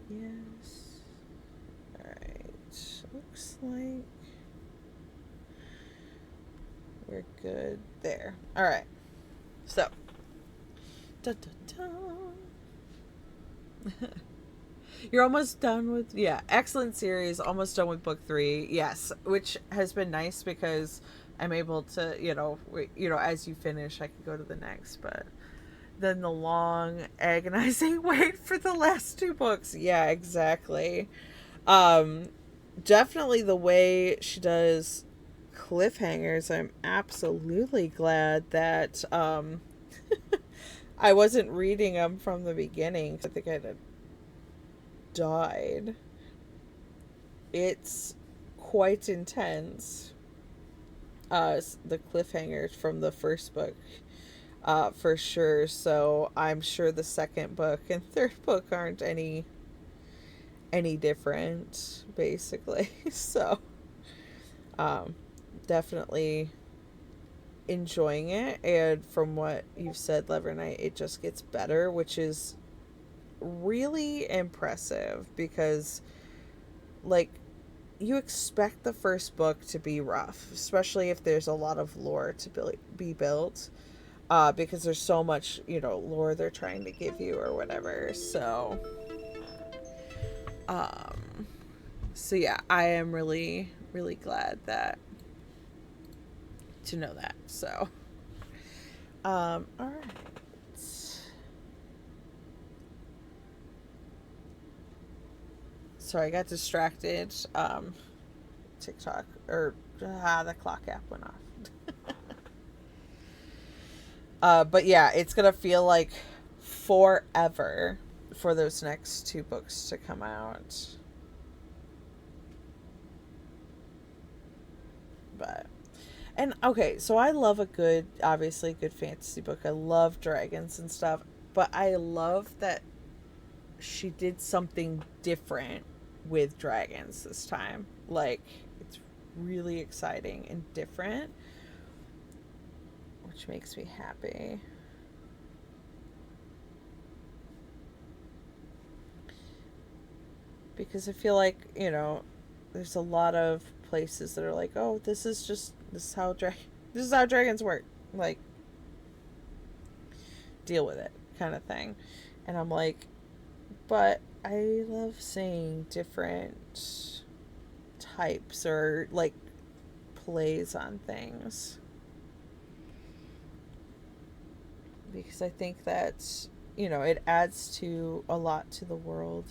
Yes. Alright. Looks like we're good there. Alright. So. Dun, dun, dun. You're almost done with, yeah, excellent series, almost done with book 3. Yes, which has been nice because I'm able to, as you finish, I can go to the next, but then the long agonizing wait for the last 2 books. Yeah, exactly. Definitely the way she does cliffhangers, I'm absolutely glad that I wasn't reading them from the beginning. I think I'd have died. It's quite intense. The cliffhangers from the first book for sure. So I'm sure the second book and third book aren't any different, basically. So, um, definitely enjoying it. And from what you've said, Lever Knight, it just gets better, which is really impressive because, like, you expect the first book to be rough, especially if there's a lot of lore to be built, because there's so much, lore they're trying to give you or whatever. Um, so yeah, I am really, really glad to know that. So, all right. Sorry, I got distracted. TikTok or the clock app went off. But yeah, it's gonna feel like forever for those next two books to come out. But and okay, so I love obviously good fantasy book. I love dragons and stuff, but I love that she did something different with dragons this time. Like, it's really exciting and different, which makes me happy. Because I feel like, there's a lot of places that are like, "Oh, this is how dragons work." Like, deal with it, kind of thing. And I'm like, but I love seeing different types or like plays on things, because I think that it adds to a lot to the world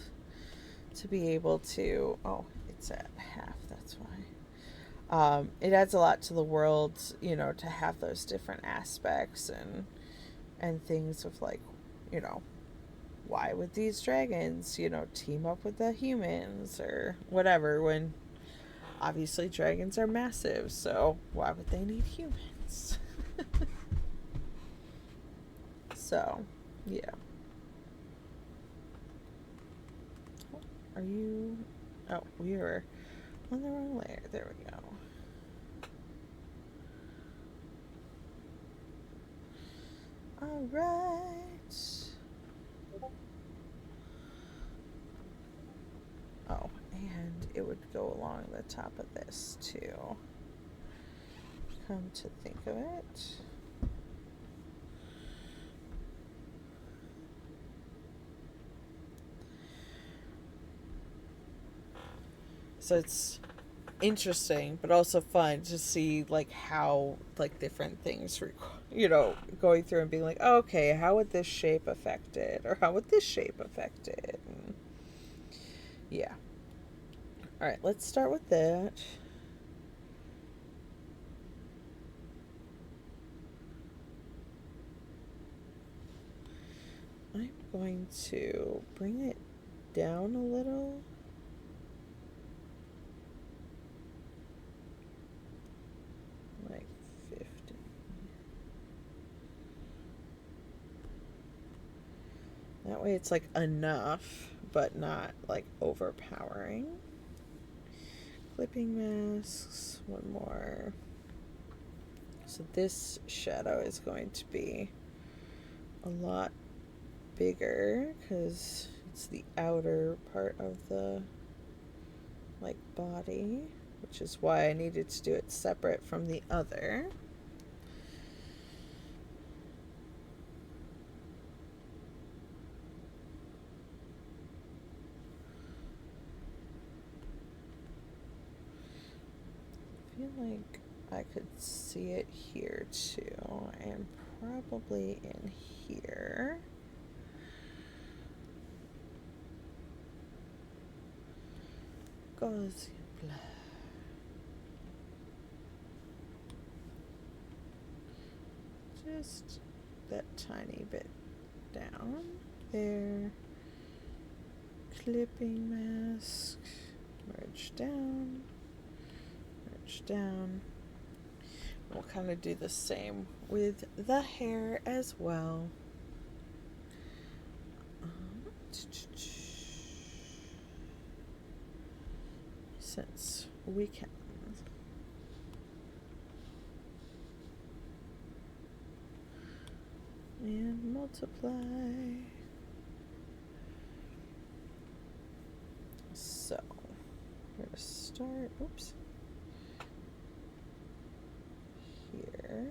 to be able to. Oh, it's at half. That's why. It adds a lot to the world, to have those different aspects and things of like, you know, why would these dragons, team up with the humans or whatever, when obviously dragons are massive, so why would they need humans? So, yeah. Are you... Oh, we were on the wrong layer. There we go. Alright. Oh, and it would go along the top of this too. Come to think of it. So it's interesting, but also fun to see like how like different things, going through and being like, oh, okay, how would this shape affect it, or how would this shape affect it? And yeah. All right, let's start with that. I'm going to bring it down a little. Like 50. That way it's like enough, but not like overpowering. Clipping masks, one more. So this shadow is going to be a lot bigger because it's the outer part of the like body, which is why I needed to do it separate from the other. I feel like I could see it here too, and probably in here. Gauzy blur. Just that tiny bit down there. Clipping mask. Merge down. Merge down. We'll kind of do the same with the hair as well. Since we can. And multiply. So, we're going to start, oops, here.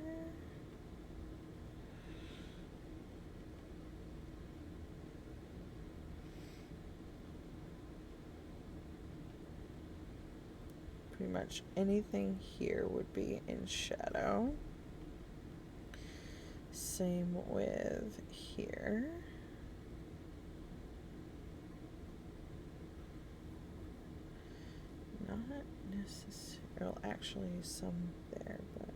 Pretty much anything here would be in shadow. Same with here. Not necessarily, actually some there, but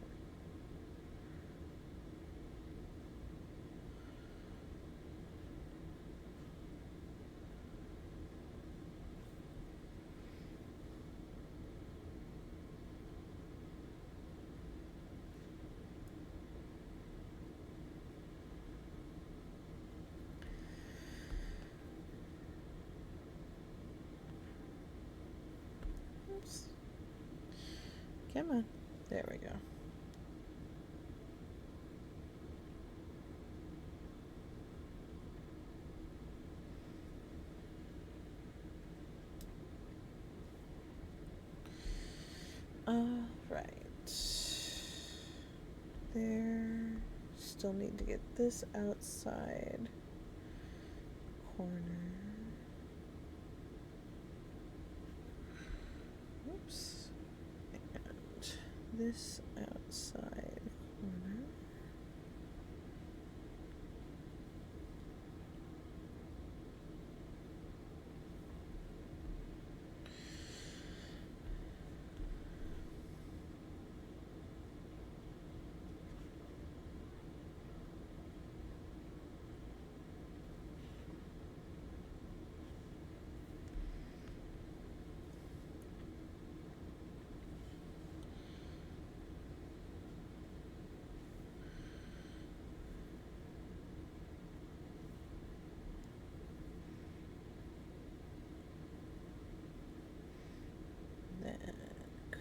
oops. Come on. There we go. Right. There. Still need to get this outside corner. Oops. And this outside corner.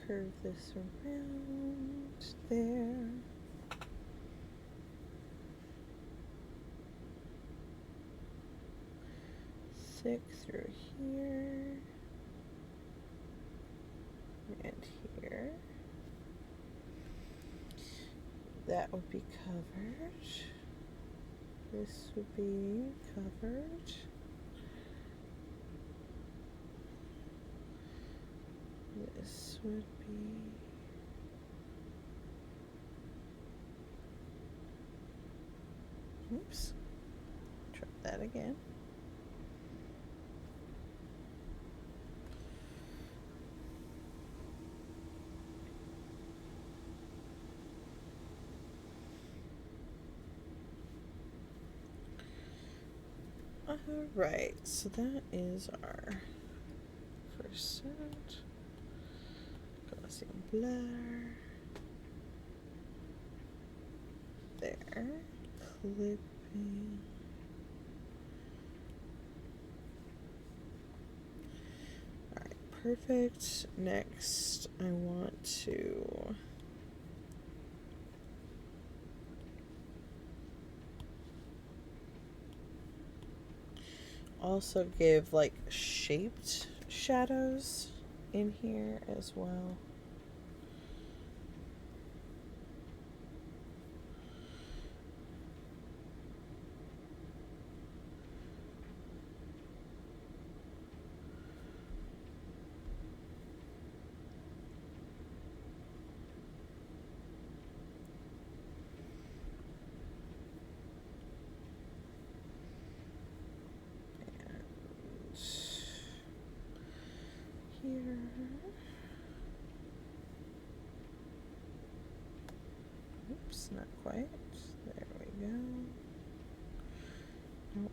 Curve this around there. Stick through here and here. That would be covered. This would be covered. This would be oops. Try that again. Alright, so that is our first set. Gaussian blur. There. Clipping. Alright, perfect. Next, I want to also give like shaped shadows in here as well. Here. Oops, not quite. There we go. Nope.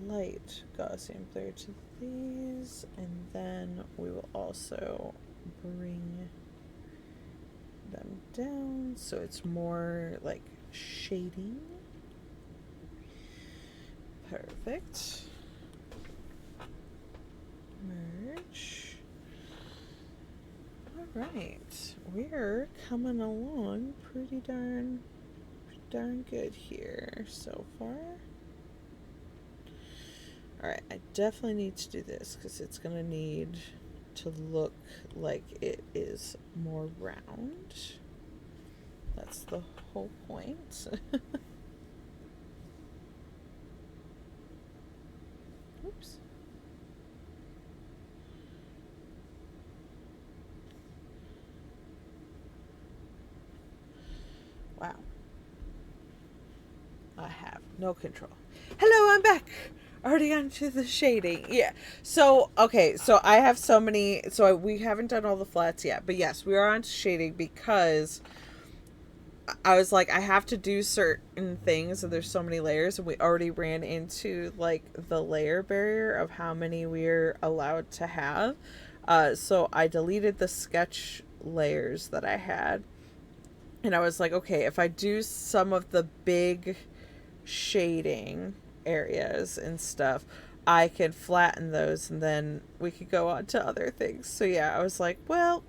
slight Gaussian blur to these, and then we will also bring them down so it's more like shading. Perfect. Merge. All right, we're coming along pretty darn good here so far. All right, I definitely need to do this because it's gonna need to look like it is more round. That's the whole point. Oops. Wow. I have no control. Hello, I'm back. Already onto the shading. Yeah. So, okay. So I have so many. So we haven't done all the flats yet. But yes, we are onto shading because I was like, I have to do certain things. And there's so many layers. And we already ran into like the layer barrier of how many we're allowed to have. So I deleted the sketch layers that I had. And I was like, okay, if I do some of the big shading areas and stuff, I can flatten those and then we could go on to other things. So yeah, I was like, well,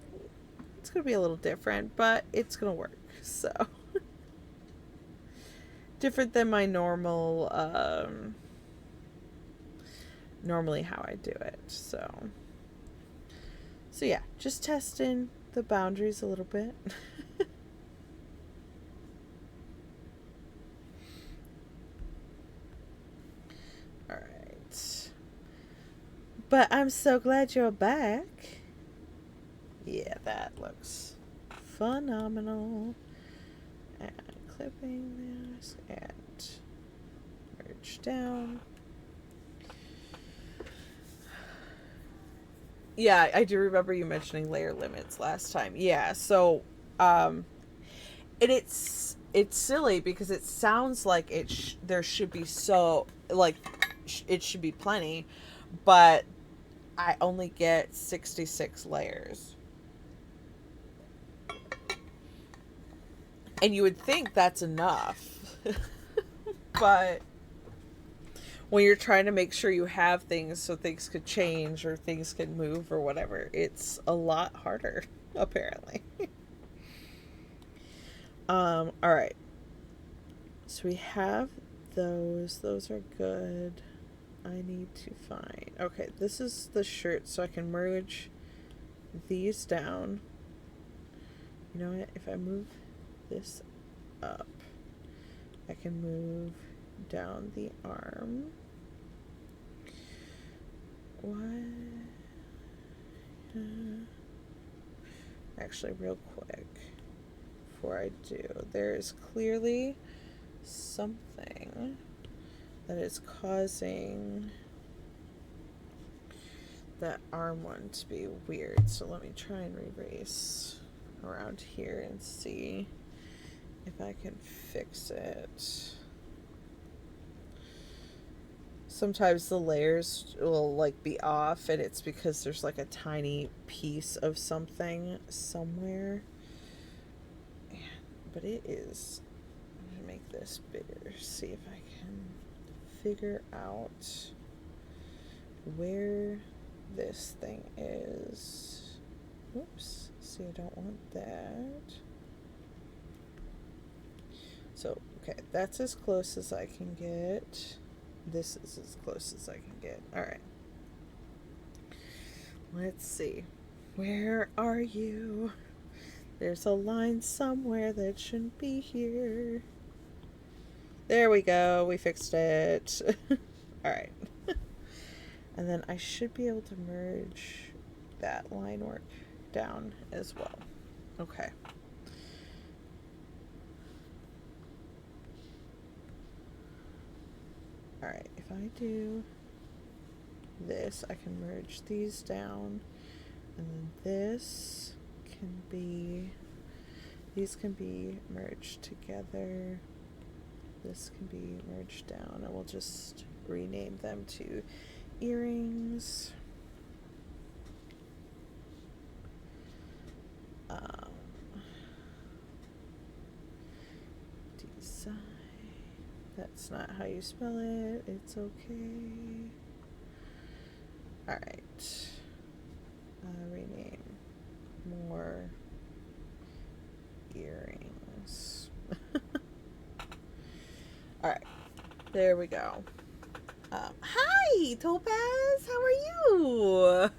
it's gonna be a little different, but it's gonna work. So different than my normal normally how I do it. So yeah, just testing the boundaries a little bit. But I'm so glad you're back. Yeah, that looks phenomenal. And clipping this and merge down. Yeah, I do remember you mentioning layer limits last time. Yeah, so it's silly because it sounds like there should be so like it should be plenty, but I only get 66 layers. And you would think that's enough. But when you're trying to make sure you have things so things could change or things can move or whatever, it's a lot harder, apparently. All right. So we have those. Those are good. I need to find... Okay, this is the shirt, so I can merge these down. You know what? If I move this up, I can move down the arm. What? Actually, real quick, before I do, there is clearly something that is causing that arm one to be weird. So let me try and erase around here and see if I can fix it. Sometimes the layers will like be off and it's because there's like a tiny piece of something somewhere. But it is... I'm gonna make this bigger, see if I can figure out where this thing is. Oops, see, I don't want that. So, okay, that's as close as I can get. This is as close as I can get. Alright. Let's see. Where are you? There's a line somewhere that shouldn't be here. There we go. We fixed it. Alright. And then I should be able to merge that line work down as well. Okay. Alright, if I do this, I can merge these down, and then this can be, these can be merged together. this can be merged down, and we'll just rename them to earrings. Design. That's not how you spell it. It's okay. Alright. Rename more earrings. Alright. There we go. Hi, Topaz! How are you?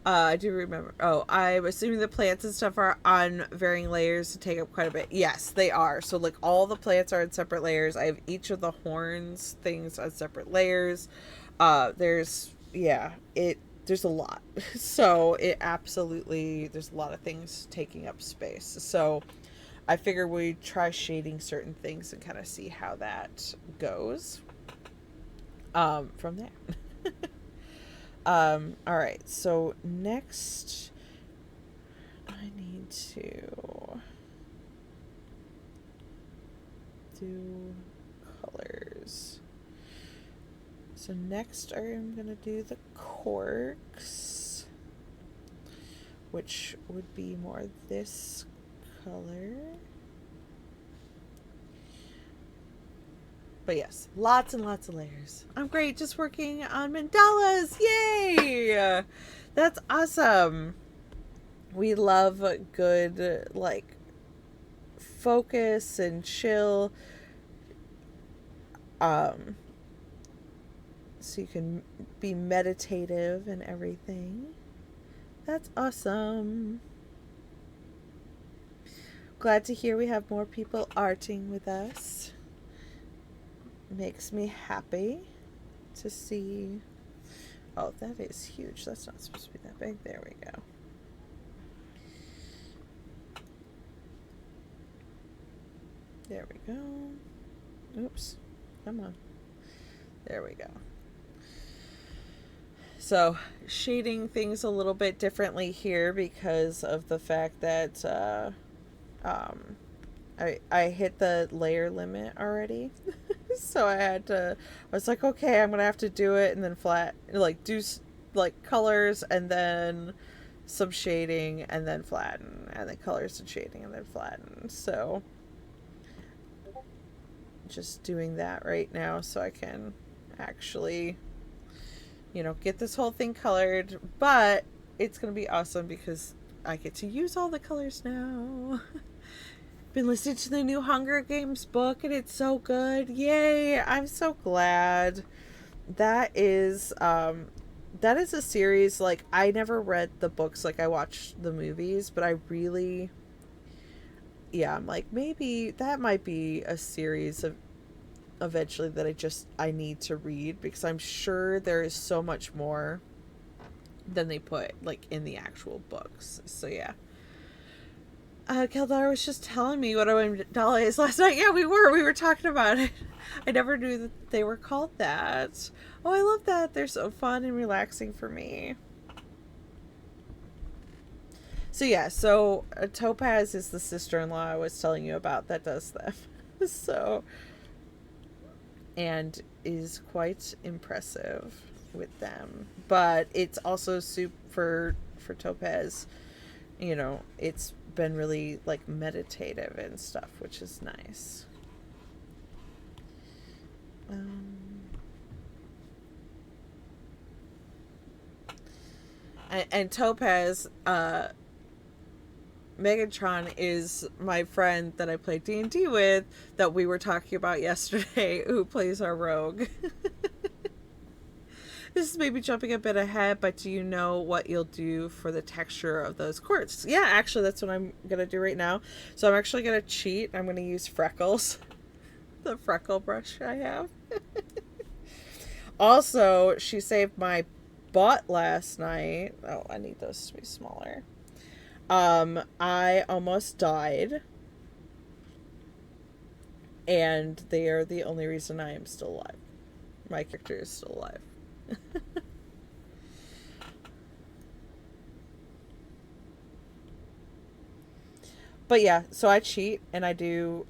I do remember. Oh, I'm assuming the plants and stuff are on varying layers to take up quite a bit. Yes, they are. So, like, all the plants are in separate layers. I have each of the horns things on separate layers. There's a lot. So, it absolutely, there's a lot of things taking up space. So, I figure we try shading certain things and kind of see how that goes from there. All right, so next I need to do colors. So next I'm gonna do the corks, which would be more this color. But yes, lots and lots of layers. I'm great just working on mandalas. Yay! That's awesome. We love good, like, focus and chill. So you can be meditative and everything. That's awesome. Glad to hear we have more people arting with us. Makes me happy to see. Oh, that is huge. That's not supposed to be that big. There we go. There we go. Oops. Come on. There we go. So, shading things a little bit differently here because of the fact that I hit the layer limit already. So I was like, okay, I'm going to have to do it and then do like colors and then some shading and then flatten and then colors and shading and then flatten. So just doing that right now so I can actually, get this whole thing colored, but it's going to be awesome because I get to use all the colors now. Been listening to the new Hunger Games book and it's so good. Yay! I'm so glad. That is a series, like, I never read the books, like I watched the movies, but I really, I'm like, maybe that might be a series of eventually that I need to read because I'm sure there is so much more than they put, like, in the actual books. So yeah. Keldar was just telling me what a mandala is last night. Yeah, we were talking about it. I never knew that they were called that. Oh, I love that. They're so fun and relaxing for me. So yeah, Topaz is the sister-in-law I was telling you about that does them. So, and is quite impressive with them. But it's also for Topaz, it's been really, like, meditative and stuff, which is nice. And Topaz, Megatron is my friend that I play D&D with that we were talking about yesterday, who plays our rogue. This is maybe jumping a bit ahead, but do you know what you'll do for the texture of those quartz? Yeah, actually, that's what I'm going to do right now. So I'm actually going to cheat. I'm going to use Freckles, the freckle brush I have. Also, she saved my butt last night. Oh, I need those to be smaller. I almost died. And they are the only reason I am still alive. My character is still alive. But yeah, so I cheat and I do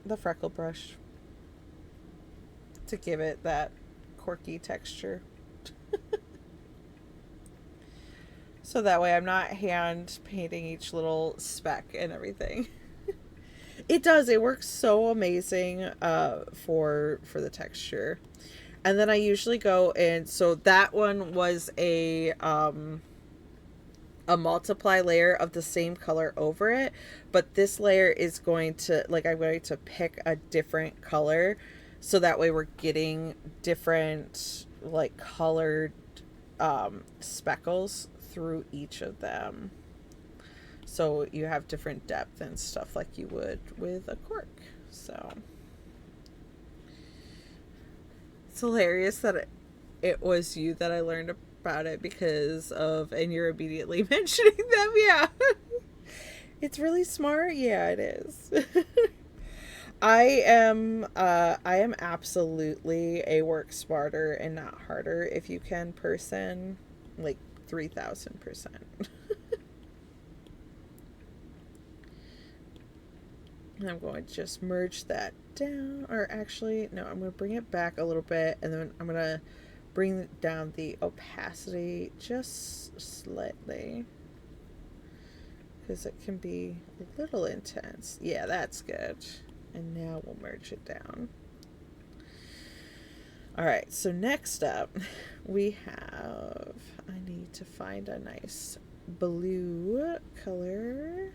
the freckle brush to give it that quirky texture. So that way I'm not hand painting each little speck and everything. It does. It works so amazing for the texture. And then I usually go and so that one was a multiply layer of the same color over it, but this layer is going to, like, I'm going to pick a different color so that way we're getting different like colored speckles through each of them, so you have different depth and stuff like you would with a cork. So it's hilarious that it was you that I learned about it because of, and you're immediately mentioning them. Yeah. It's really smart. Yeah, it is. I am absolutely a work smarter and not harder if you can person, like 3000%. I'm going to just merge that down, or actually no, I'm going to bring it back a little bit, and then I'm going to bring down the opacity just slightly because it can be a little intense. Yeah, that's good. And now we'll merge it down. All right, so next up we have, I need to find a nice blue color.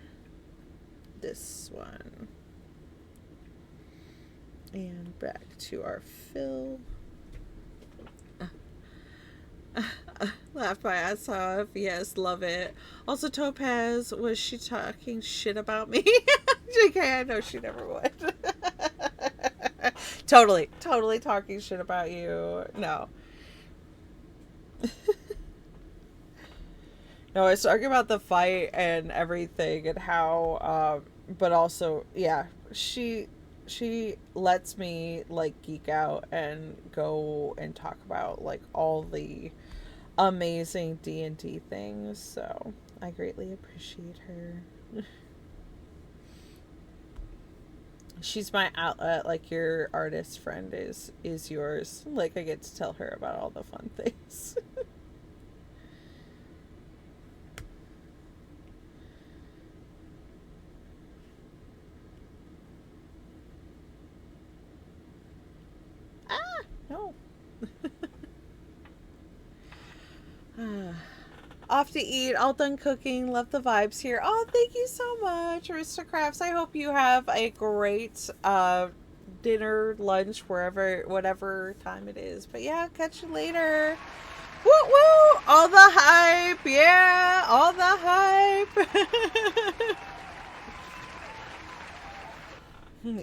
This one. And back to our fill. Laugh my ass off. Yes, love it. Also, Topaz, was she talking shit about me? JK, I know she never would. Totally talking shit about you. No. No, I was talking about the fight and everything and how, but also, yeah, she lets me like geek out and go and talk about like all the amazing D&D things, so I greatly appreciate her. She's my outlet, like your artist friend is yours. Like, I get to tell her about all the fun things. No. Off to eat, all done cooking, love the vibes here. Oh, thank you so much, Aristocrafts. I hope you have a great dinner, lunch, wherever, whatever time it is. But yeah, catch you later. Woo woo! All the hype! Yeah, all the hype!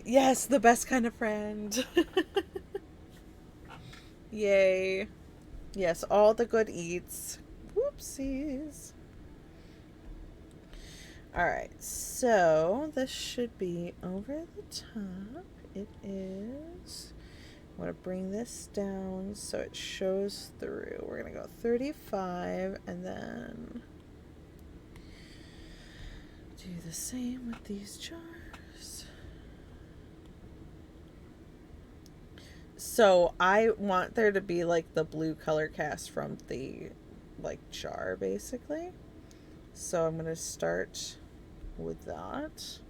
Yes, the best kind of friend. Yay. Yes, all the good eats. Whoopsies. Alright, so this should be over the top. It is. I'm going to bring this down so it shows through. We're going to go 35 and then do the same with these jars. So I want there to be like the blue color cast from the like jar basically. So I'm going to start with that.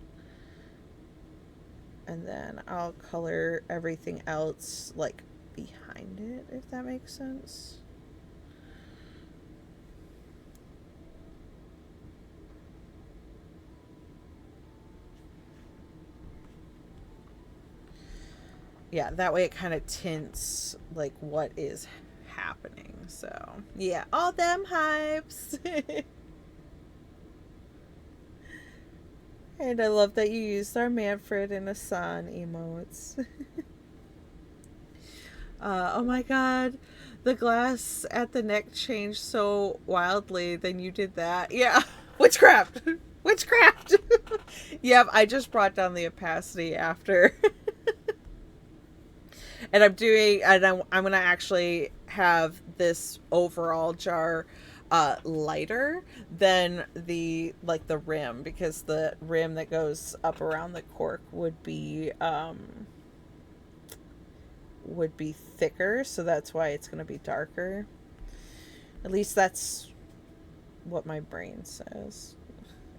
And then I'll color everything else like behind it, if that makes sense. Yeah, that way it kind of tints like what is happening. So yeah, all them hypes. And I love that you used our Manfred and a sun emotes. Oh my god, the glass at the neck changed so wildly. Then you did that. Yeah, witchcraft. Witchcraft. Yep, I just brought down the opacity after. And I'm going to actually have this overall jar lighter than the like the rim, because the rim that goes up around the cork would be thicker, so that's why it's going to be darker. At least that's what my brain says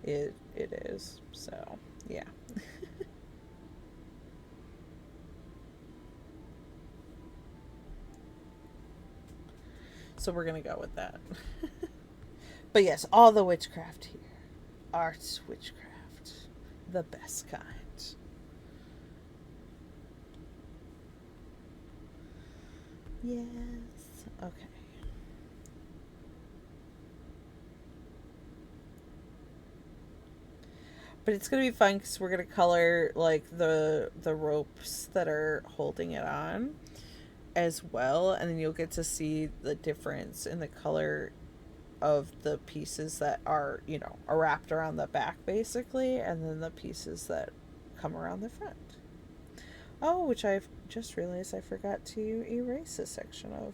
it is. So yeah. So we're gonna go with that. But yes, all the witchcraft here. Arts witchcraft. The best kind. Yes. Okay. But it's gonna be fun because we're gonna color like the ropes that are holding it on as well, and then you'll get to see the difference in the color of the pieces that are, you know, are wrapped around the back basically, and then the pieces that come around the front. Oh, which I've just realized I forgot to erase a section of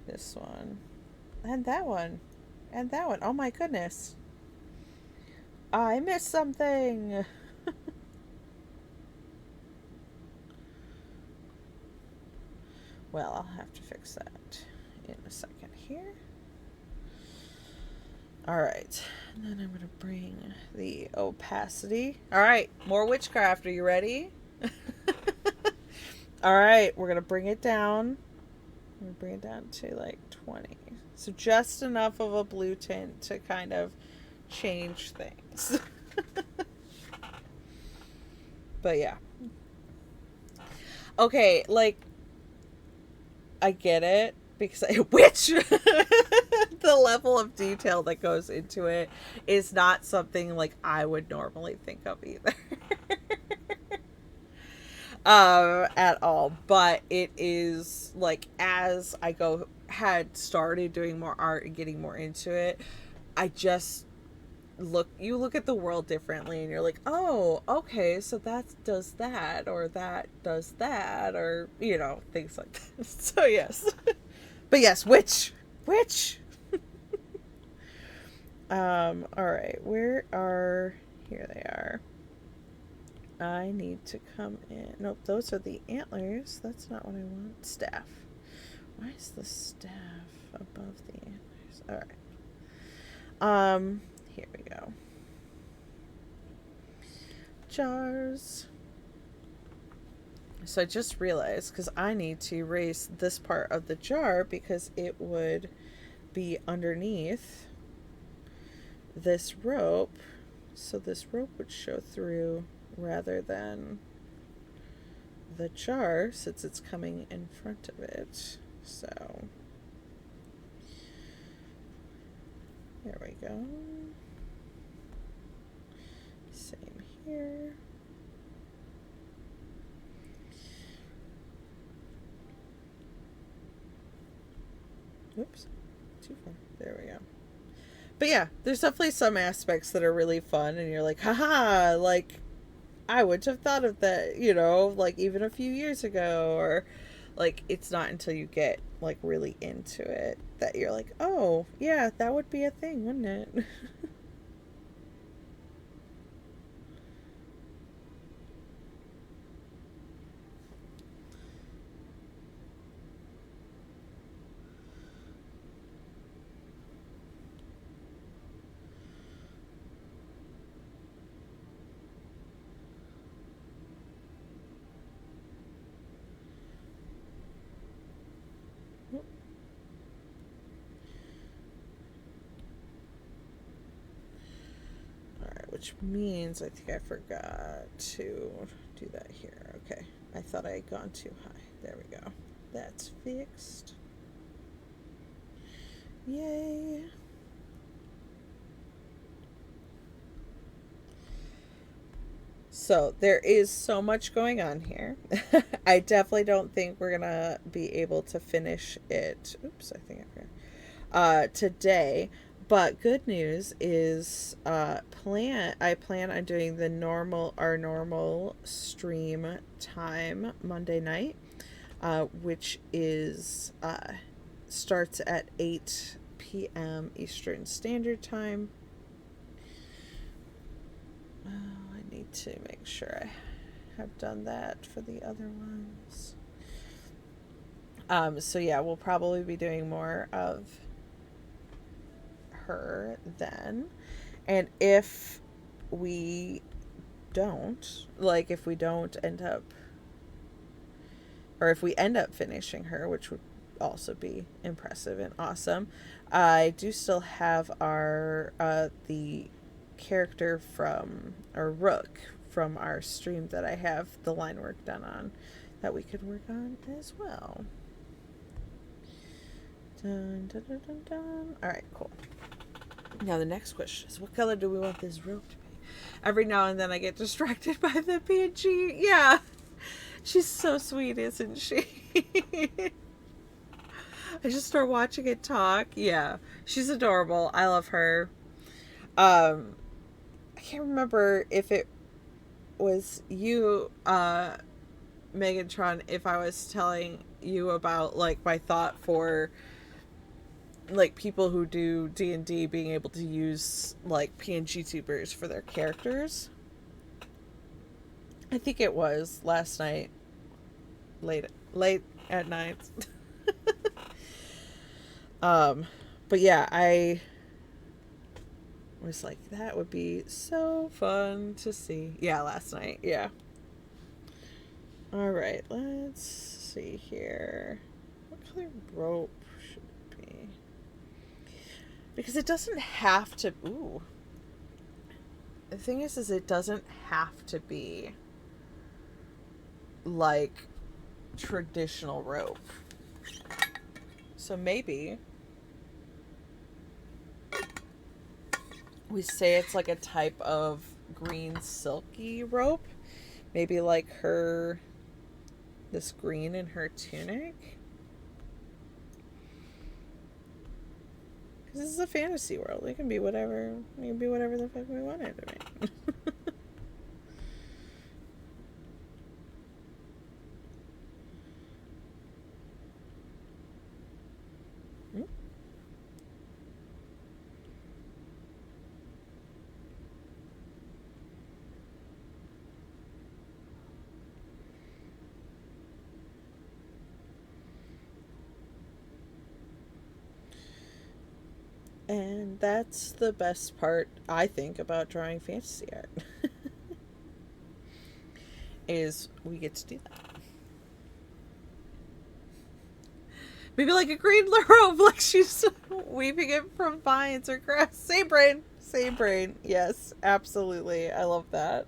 this one. And that one. And that one. Oh my goodness. I missed something. Well, I'll have to fix that in a second here. Alright. And then I'm going to bring the opacity. Alright, more witchcraft. Are you ready? Alright, we're going to bring it down. I'm going to bring it down to like 20. So just enough of a blue tint to kind of change things. But yeah. Okay, like, I get it because which the level of detail that goes into it is not something like I would normally think of either. At all, but it is like, as I had started doing more art and getting more into it, I just you look at the world differently, and you're like, oh, okay, so that does that, or that does that, or, you know, things like that. So yes. But yes, which all right, where are, here they are. I need to come in. Nope, those are the antlers. That's not what I want. Staff. Why is the staff above the antlers? All right. Here we go. Jars. So I just realized, because I need to erase this part of the jar because it would be underneath this rope. So this rope would show through rather than the jar, since it's coming in front of it. So there we go. Same here. Oops, too far. There we go. But yeah, there's definitely some aspects that are really fun, and you're like, haha, like, I wouldn't have thought of that, you know, like even a few years ago, or like, it's not until you get like really into it that you're like, oh yeah, that would be a thing, wouldn't it? Alright, which means I think I forgot to do that here. Okay, I thought I had gone too high. There we go. That's fixed. Yay. So there is so much going on here. I definitely don't think we're gonna be able to finish it. Oops, I think I forgot. Today. But good news is, I plan on doing our normal stream time Monday night, which is starts at 8 p.m. Eastern Standard Time. Oh, I need to make sure I have done that for the other ones. So yeah, we'll probably be doing more of her then. And if we don't, like if we don't end up, or if we end up finishing her, which would also be impressive and awesome, I do still have our the character from, or Rook from our stream that I have the line work done on that we could work on as well. Dun, dun, dun, dun, dun. All right, cool. Now the next question is, what color do we want this rope to be? Every now and then I get distracted by the PNG. Yeah, she's so sweet, isn't she? I just start watching it talk. Yeah, she's adorable. I love her. I can't remember if it was you, Megatron, if I was telling you about like my thought for like people who do D&D being able to use like PNGTubers for their characters. I think it was last night, late at night. But yeah, I was like, that would be so fun to see. Yeah, last night. Yeah. All right, let's see here. What color rope should it be? Because it doesn't have to. Ooh. The thing is it doesn't have to be like traditional rope. So maybe we say it's like a type of green silky rope. Maybe like this green in her tunic. Because this is a fantasy world. It can be whatever. It can be whatever the fuck we want it to be. And that's the best part, I think, about drawing fantasy art. Is we get to do that. Maybe like a green robe, like she's weaving it from vines or grass. Same brain. Same brain. Yes, absolutely. I love that.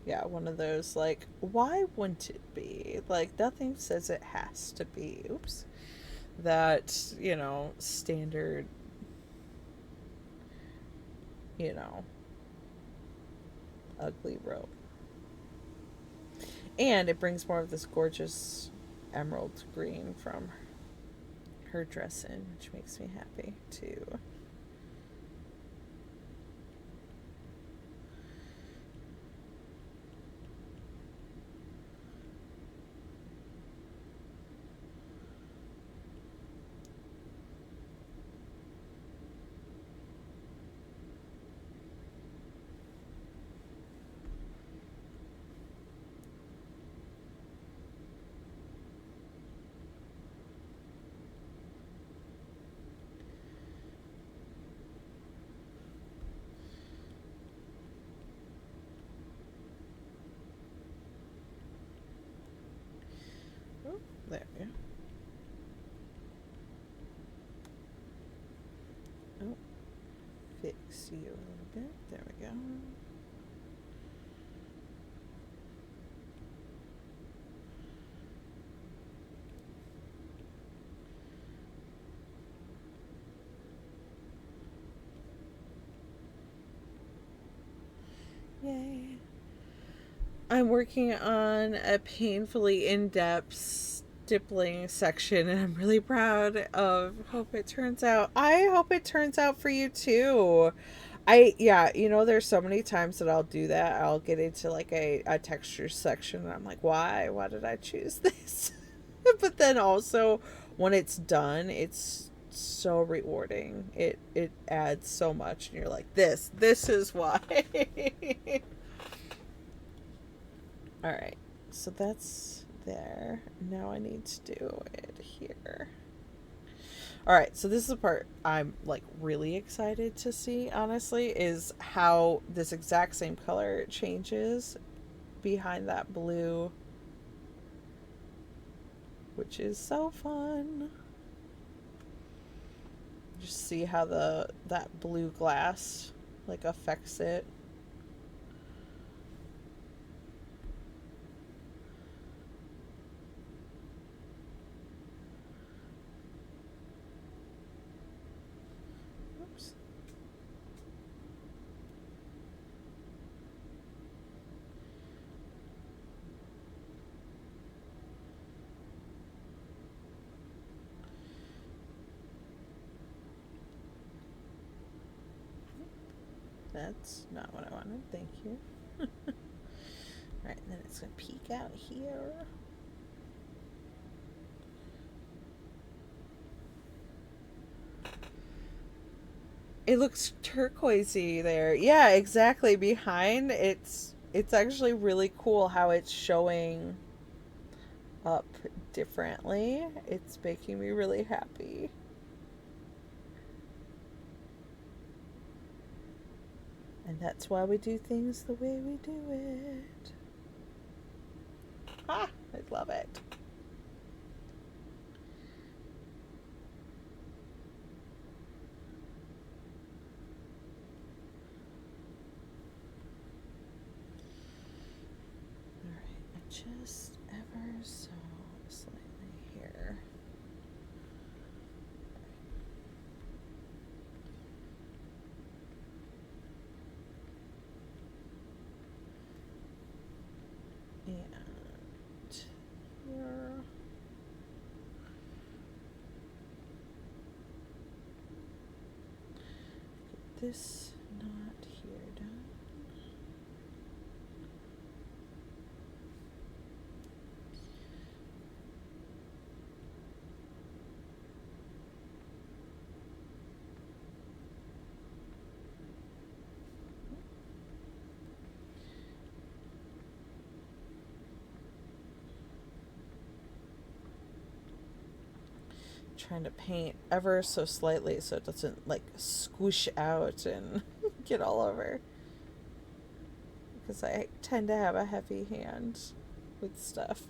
Yeah, one of those, like, why wouldn't it be? Like, nothing says it has to be. Oops. That, standard, ugly robe. And it brings more of this gorgeous emerald green from her dress in, which makes me happy, too. There we go. Oh, fix you a little bit. There we go. Yay. I'm working on a painfully in-depth stippling section, and I'm really proud of. Hope it turns out. I hope it turns out for you too. Yeah, you know, there's so many times that I'll do that. I'll get into like a texture section and I'm like, why did I choose this? But then also when it's done, it's so rewarding. It adds so much and you're like, this is why. All right. So that's there. Now I need to do it here. All right, so this is the part I'm like really excited to see, honestly, is how this exact same color changes behind that blue, which is so fun. Just see how that blue glass like affects it. Oops. That's not what I wanted. Thank you. All right, and then it's gonna peek out here. It looks turquoisey there. Yeah, exactly. Behind it's actually really cool how it's showing up differently. It's making me really happy. And that's why we do things the way we do it. Ah, I love it. Alright, just ever so slightly here. And here. Get this knot here done. Trying to paint ever so slightly so it doesn't like squish out and get all over, because I tend to have a heavy hand with stuff.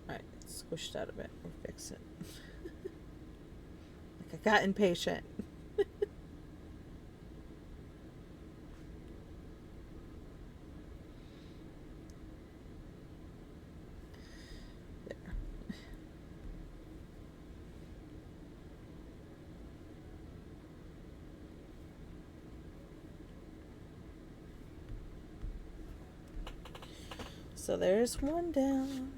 Alright, squished out a bit. We'll fix it. Like I got impatient. So there's one down.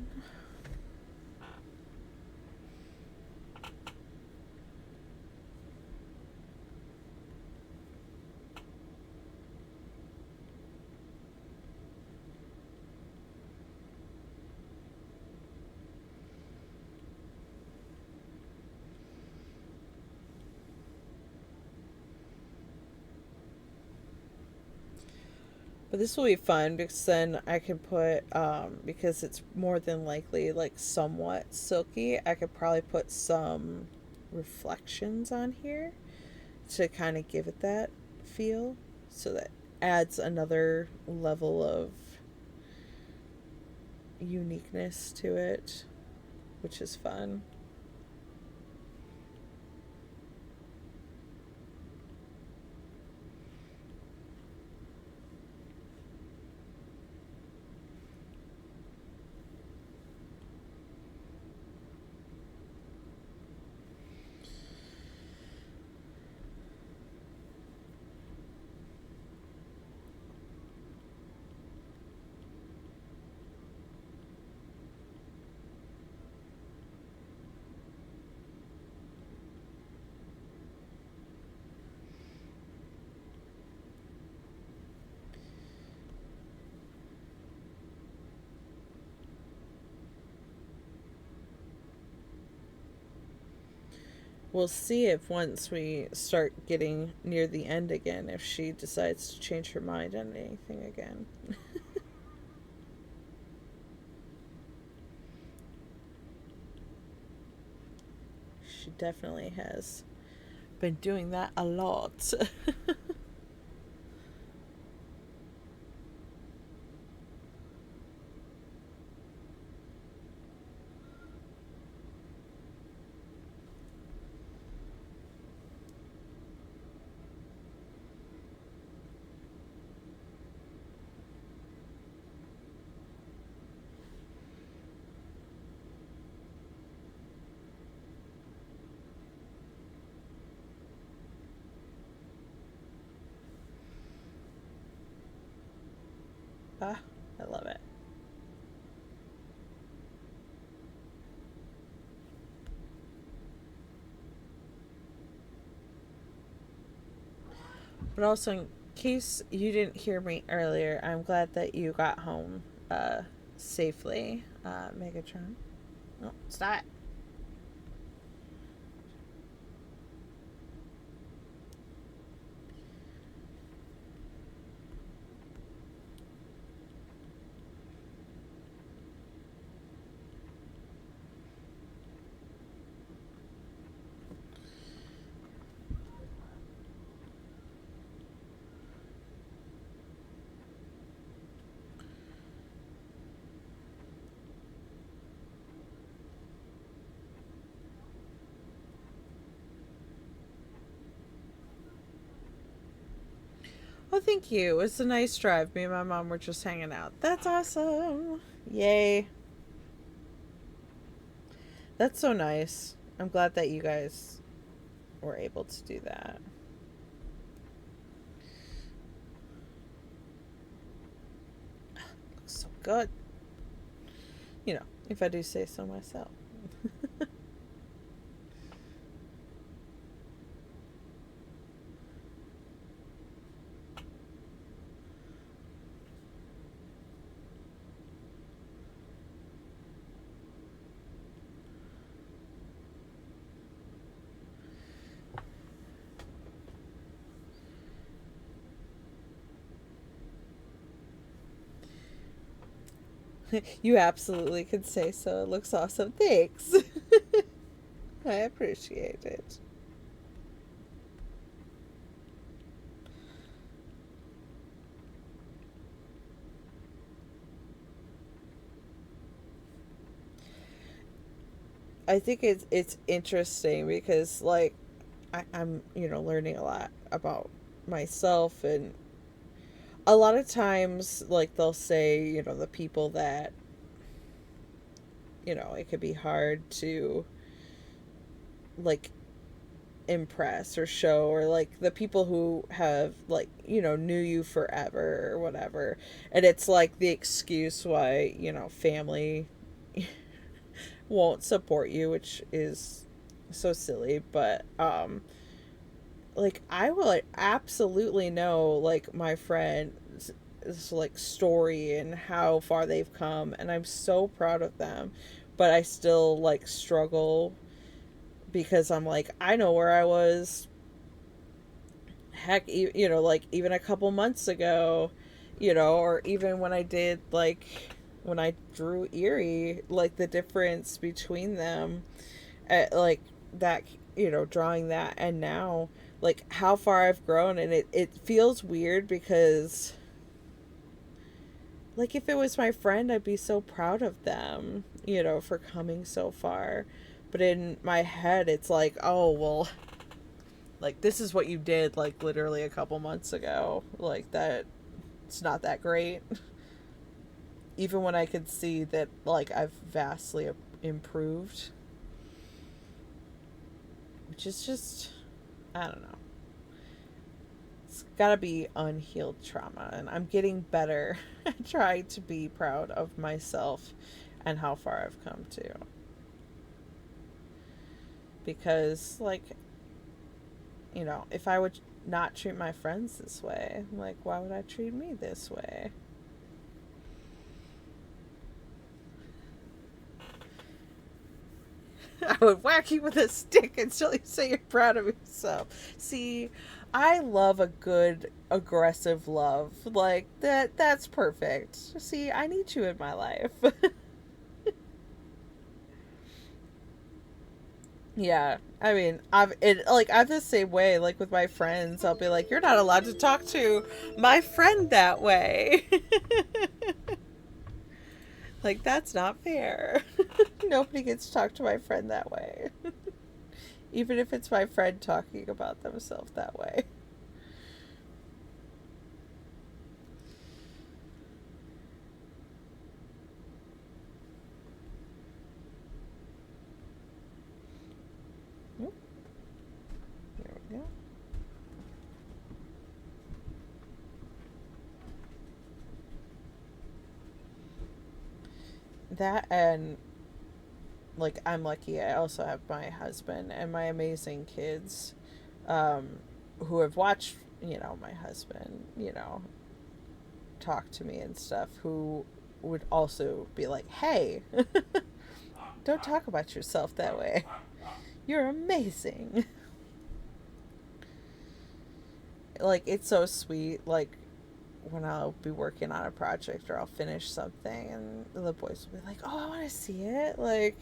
But this will be fun because then I can put, because it's more than likely like somewhat silky, I could probably put some reflections on here to kind of give it that feel. So that adds another level of uniqueness to it, which is fun. We'll see if once we start getting near the end again, if she decides to change her mind on anything again. She definitely has been doing that a lot. Ah, I love it. But also, in case you didn't hear me earlier, I'm glad that you got home safely, Megatron. Oh, stop. Oh, thank you. It's a nice drive. Me and my mom were just hanging out. That's awesome. Yay. That's so nice. I'm glad that you guys were able to do that. Looks so good. You know, if I do say so myself. You absolutely could say so. It looks awesome. Thanks. I appreciate it. I think it's interesting because like I'm learning a lot about myself, and a lot of times like they'll say the people that it could be hard to like impress or show, or like the people who have like knew you forever or whatever, and it's like the excuse why family won't support you, which is so silly. But like I will like, absolutely know like my friend's like story and how far they've come, and I'm so proud of them. But I still like struggle because I'm like, I know where I was, heck, like even a couple months ago, you know, or even when I did, like, when I drew Eerie, like, the difference between them, like, that, you know, drawing that and now, like, how far I've grown, and it feels weird because, like, if it was my friend, I'd be so proud of them, you know, for coming so far. But in my head, it's like, oh, well, like, this is what you did, like, literally a couple months ago. Like, that, it's not that great. Even when I could see that, like, I've vastly improved. Which is just, I don't know. It's gotta be unhealed trauma. And I'm getting better at trying to be proud of myself and how far I've come to. Because, like, you know, if I would not treat my friends this way, like, why would I treat me this way? I would whack you with a stick until you say you're proud of yourself. See, I love a good aggressive love. Like, that's perfect. See, I need you in my life. Yeah, I mean, I'm the same way. Like, with my friends, I'll be like, "You're not allowed to talk to my friend that way." Like, that's not fair. Nobody gets to talk to my friend that way, even if it's my friend talking about themselves that way. Oop, there we go. That, and, like, I'm lucky I also have my husband and my amazing kids, um, who have watched, you know, my husband, you know, talk to me and stuff, who would also be like, "Hey, don't talk about yourself that way. You're amazing." Like, it's so sweet. Like, when I'll be working on a project or I'll finish something and the boys will be like, "Oh, I want to see it." Like,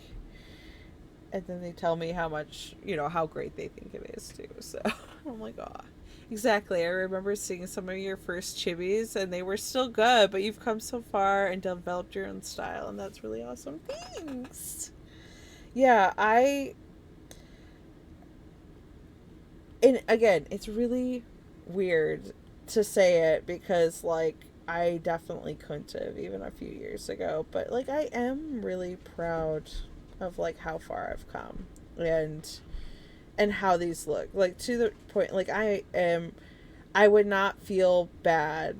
and then they tell me how much, you know, how great they think it is too. So I'm like, "Oh, exactly. I remember seeing some of your first chibis and they were still good, but you've come so far and developed your own style, and that's really awesome. Thanks." Yeah, and again, it's really weird to say it because, like, I definitely couldn't have even a few years ago, but, like, I am really proud of, like, how far I've come and how these look. Like, to the point, like, I would not feel bad.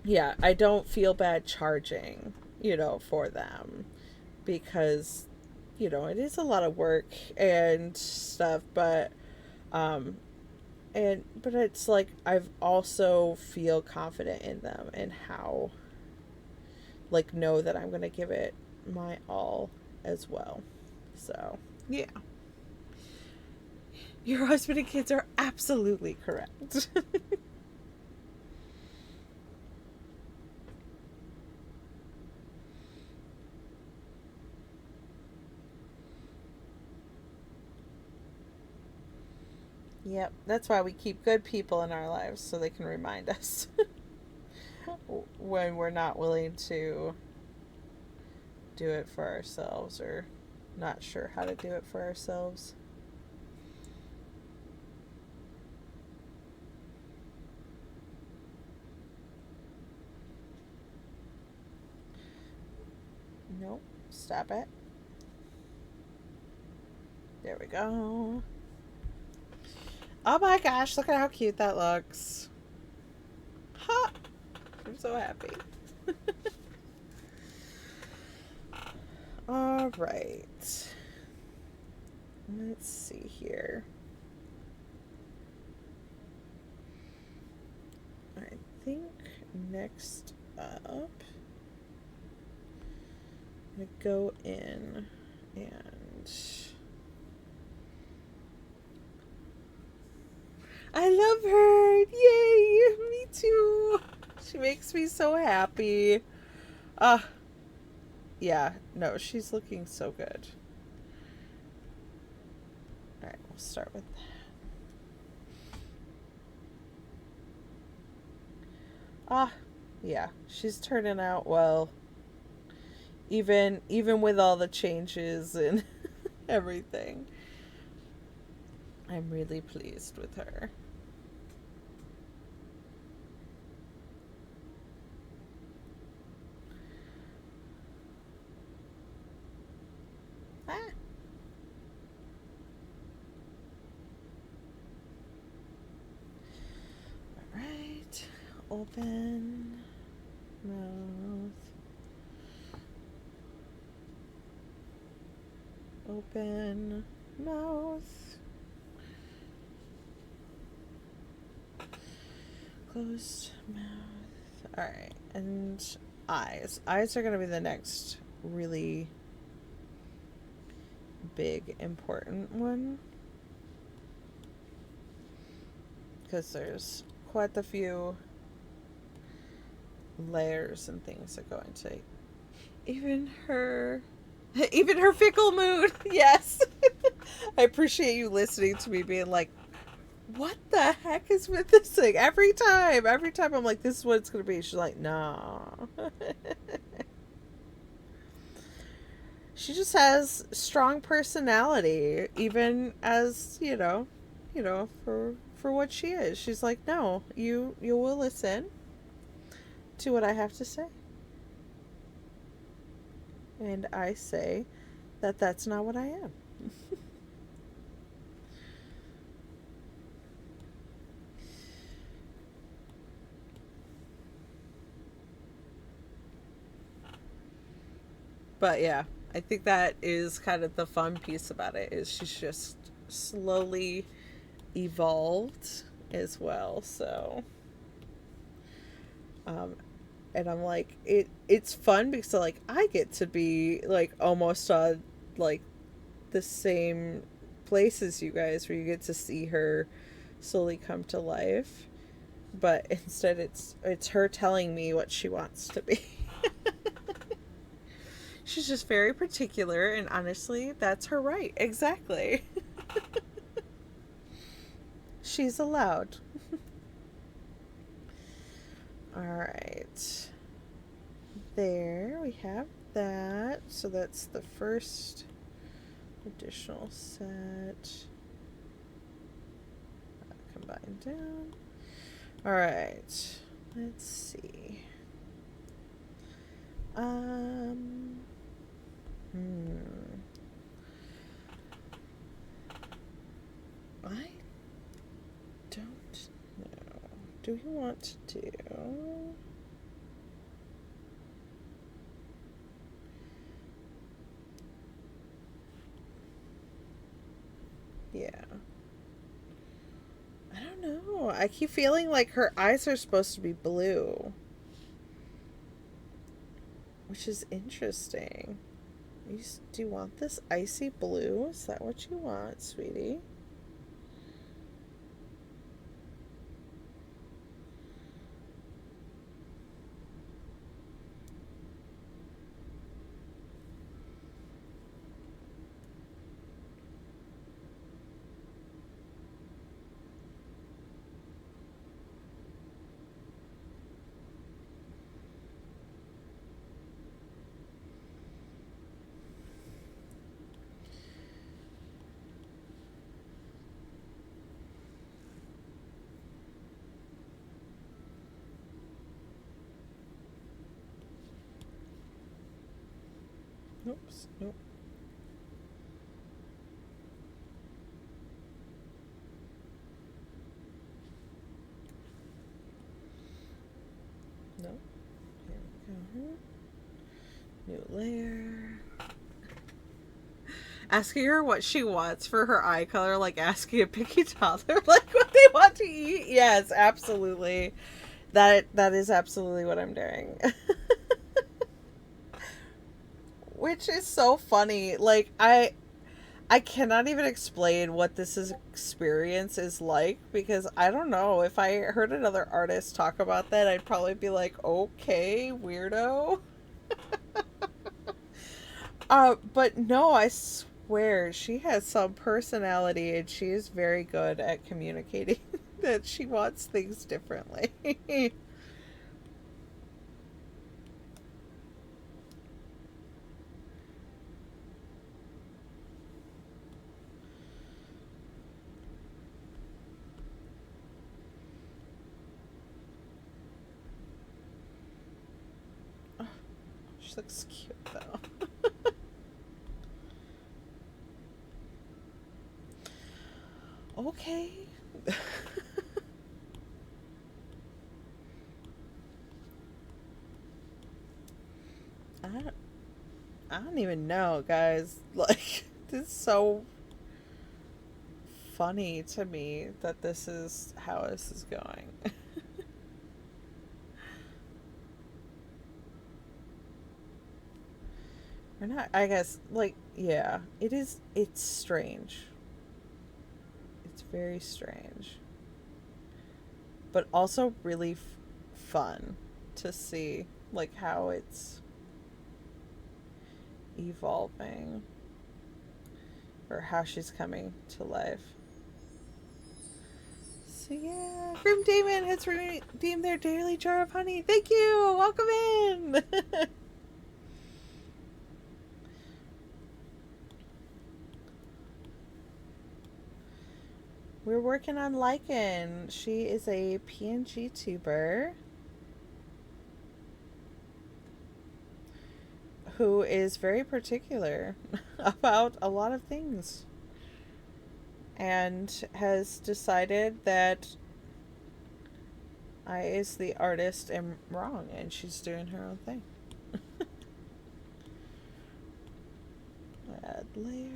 Yeah, I don't feel bad charging, you know, for them because, you know, it is a lot of work and stuff, um but it's like I've also feel confident in them and how, like, know that I'm gonna give it my all as well. So yeah, your husband and kids are absolutely correct. Yep, that's why we keep good people in our lives so they can remind us when we're not willing to do it for ourselves or not sure how to do it for ourselves. Nope, stop it. There we go. Oh my gosh, look at how cute that looks. Ha! I'm so happy. All right. Let's see here. I think next up, I'm going to go in and I love her. Yay! Me too. She makes me so happy. Yeah, no, she's looking so good. Alright, we'll start with that. Yeah, she's turning out well. Even with all the changes and everything. I'm really pleased with her. Alright. Open mouth. Open mouth. Closed mouth. Alright, and eyes. Eyes are going to be the next really big, important one. Because there's quite a few layers and things that go into even her fickle mood. Yes. I appreciate you listening to me being like, what the heck is with this thing? Every time I'm like, this is what it's gonna be. She's like, no. She just has strong personality, even as for what she is. She's like, no, you will listen to what I have to say. And I say that that's not what I am. But yeah, I think that is kind of the fun piece about it, is she's just slowly evolved as well. So and I'm like, it's fun because like I get to be like almost on like the same place as you guys, where you get to see her slowly come to life, but instead it's her telling me what she wants to be. She's just very particular, and honestly, that's her right. Exactly. She's allowed. Alright. There, we have that. So that's the first additional set. Combine down. Alright. Let's see. I don't know. Do we want to do... Yeah. I don't know. I keep feeling like her eyes are supposed to be blue, which is interesting. Do you want this icy blue? Is that what you want, sweetie? Oops, nope. Nope. Here we go. New layer. Asking her what she wants for her eye color, like asking a picky toddler, like what they want to eat. Yes, absolutely. That is absolutely what I'm doing. Which is so funny. Like I I cannot even explain what experience is like because I don't know. If I heard another artist talk about that, I'd probably be like, okay, weirdo. But no, I swear she has some personality and she is very good at communicating that she wants things differently. She looks cute though. Okay. I don't, I don't even know, guys. Like, this is so funny to me that this is how this is going. Or not, I guess, like, yeah, it's strange. It's very strange. But also really fun to see, like, how it's evolving. Or how she's coming to life. So yeah, Grim Damon has redeemed their daily jar of honey. Thank you! Welcome in! We're working on Lichen. She is a PNGTuber who is very particular about a lot of things and has decided that I, as the artist, am wrong and she's doing her own thing. Add layer.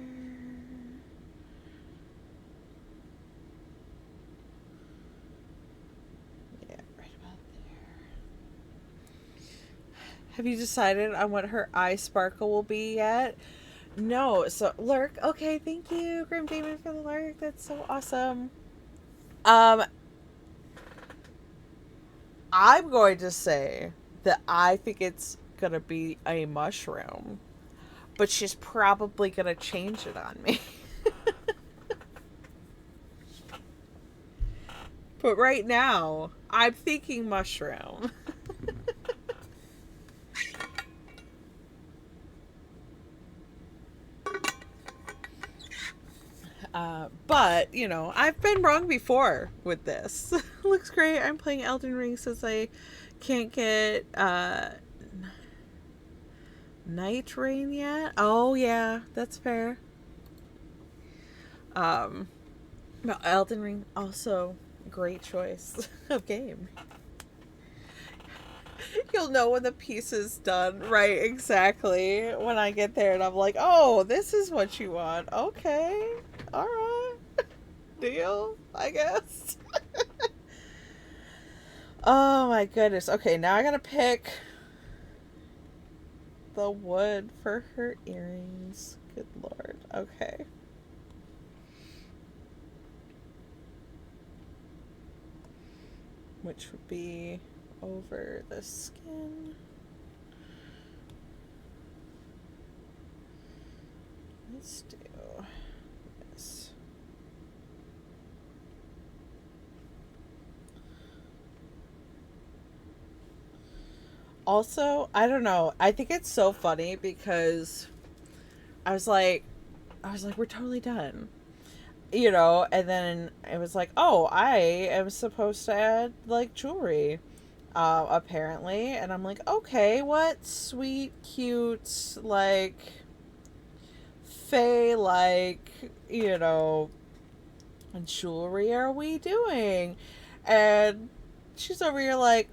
Yeah, right about there. Have you decided on what her eye sparkle will be yet? No, so lurk. Okay, thank you, Grim Demon, for the lurk. That's so awesome. Um, I'm going to say that I think it's gonna be a mushroom, but she's probably gonna change it on me. But right now, I'm thinking mushroom. But, you know, I've been wrong before with this. Looks great. I'm playing Elden Ring since I can't get Night Rain yet. Oh, yeah, that's fair. But Elden Ring, also great choice of game. You'll know when the piece is done. Right, exactly. When I get there and I'm like, oh, this is what you want. Okay. Alright. Deal, I guess. Oh my goodness. Okay, now I gotta pick the wood for her earrings. Good lord. Okay. Which would be over the skin. Let's do this. Also, I don't know. I think it's so funny because I was like, we're totally done. You know, and then it was like, oh, I am supposed to add, like, jewelry, apparently. And I'm like, okay, what sweet, cute, like, fae, like, you know, jewelry are we doing? And she's over here like,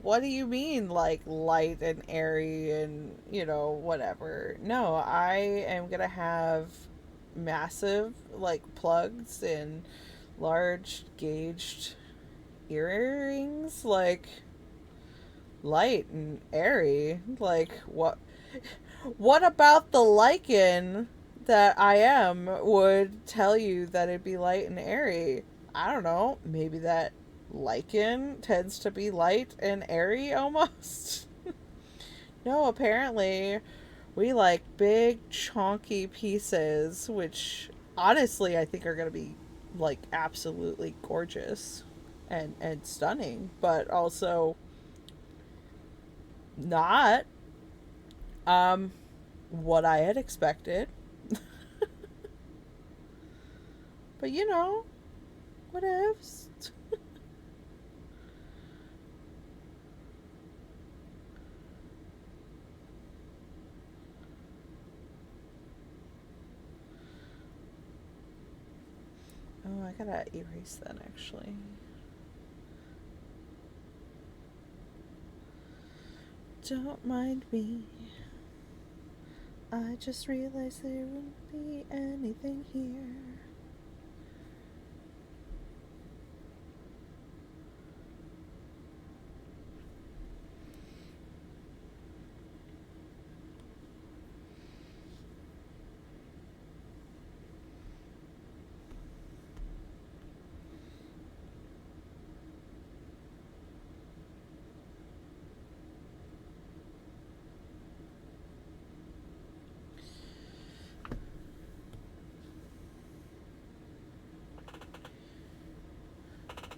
what do you mean, like, light and airy and, you know, whatever? No, I am gonna have massive, like, plugs and large gauged earrings, like, light and airy. Like, What about the lichen that I am would tell you that it'd be light and airy? I don't know. Maybe that lichen tends to be light and airy almost? No, apparently we like big, chunky pieces, which honestly I think are going to be like absolutely gorgeous and stunning, but also not um what I had expected. But you know, what ifs? Oh, I gotta erase that actually. Don't mind me. I just realized there wouldn't be anything here.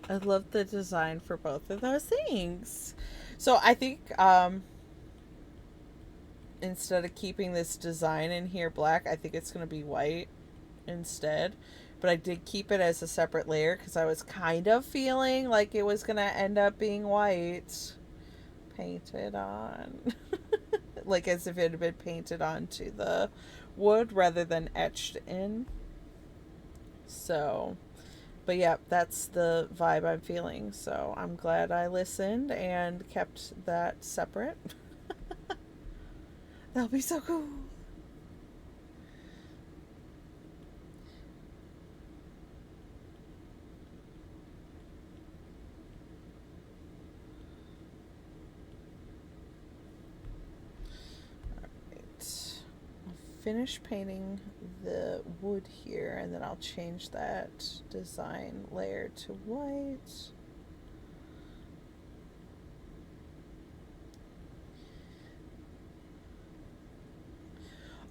I love the design for both of those things. So I think instead of keeping this design in here black, I think it's going to be white instead. But I did keep it as a separate layer because I was kind of feeling like it was going to end up being white painted on. Like as if it had been painted onto the wood rather than etched in. So, but yeah, that's the vibe I'm feeling. So I'm glad I listened and kept that separate. That'll be so cool. Alright. I'll finish painting the wood here and then I'll change that design layer to white.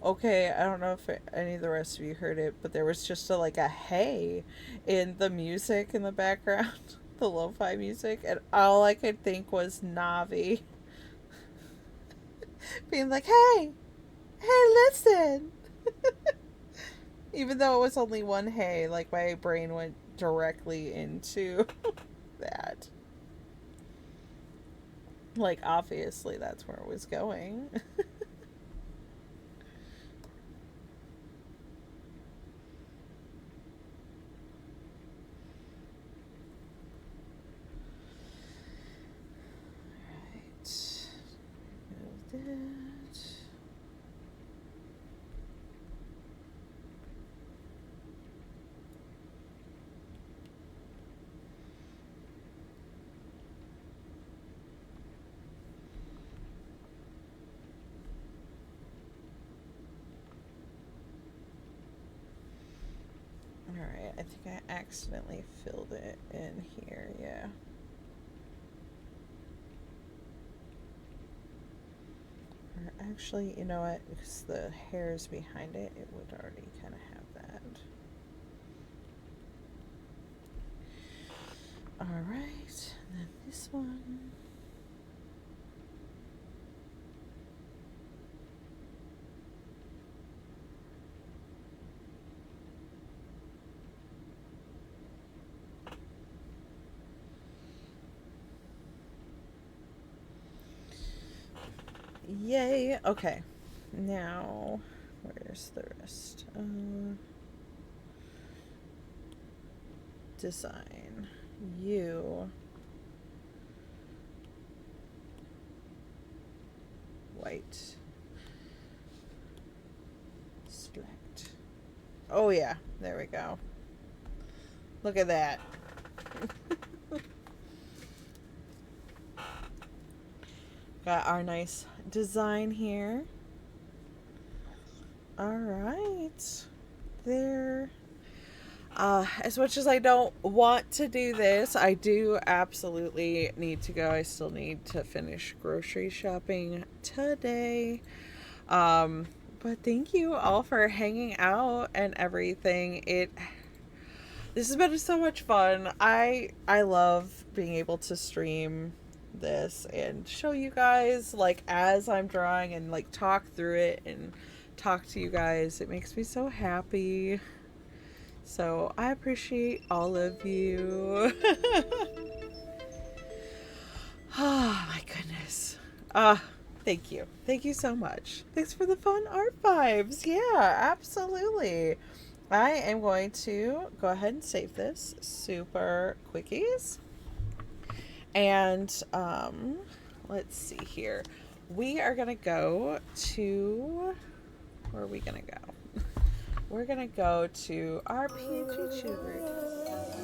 Okay, I don't know if any of the rest of you heard it, but there was just a hey in the music in the background, the lo-fi music, and all I could think was Navi being like, "Hey, hey, listen!" Even though it was only one hey, like my brain went directly into that. Like obviously that's where it was going. Right. Move that. Alright, I think I accidentally filled it in here, yeah. Or actually, you know what? Because the hairs behind it, it would already kind of have that. Alright, and then this one. Yay! Okay. Now, where's the rest? Design. You. White. Select. Oh yeah, there we go. Look at that. Got our nice design here. All right. There. As much as I don't want to do this, I do absolutely need to go. I still need to finish grocery shopping today. But thank you all for hanging out and everything. This has been so much fun. I love being able to stream this and show you guys like as I'm drawing and like talk through it and talk to you guys. It makes me so happy. So I appreciate all of you. Oh my goodness. Thank you. Thank you so much. Thanks for the fun art vibes. Yeah, absolutely. I am going to go ahead and save this super quickies. And let's see here. We are going to go to, where are we going to go? We're going to go to our PNGTuber.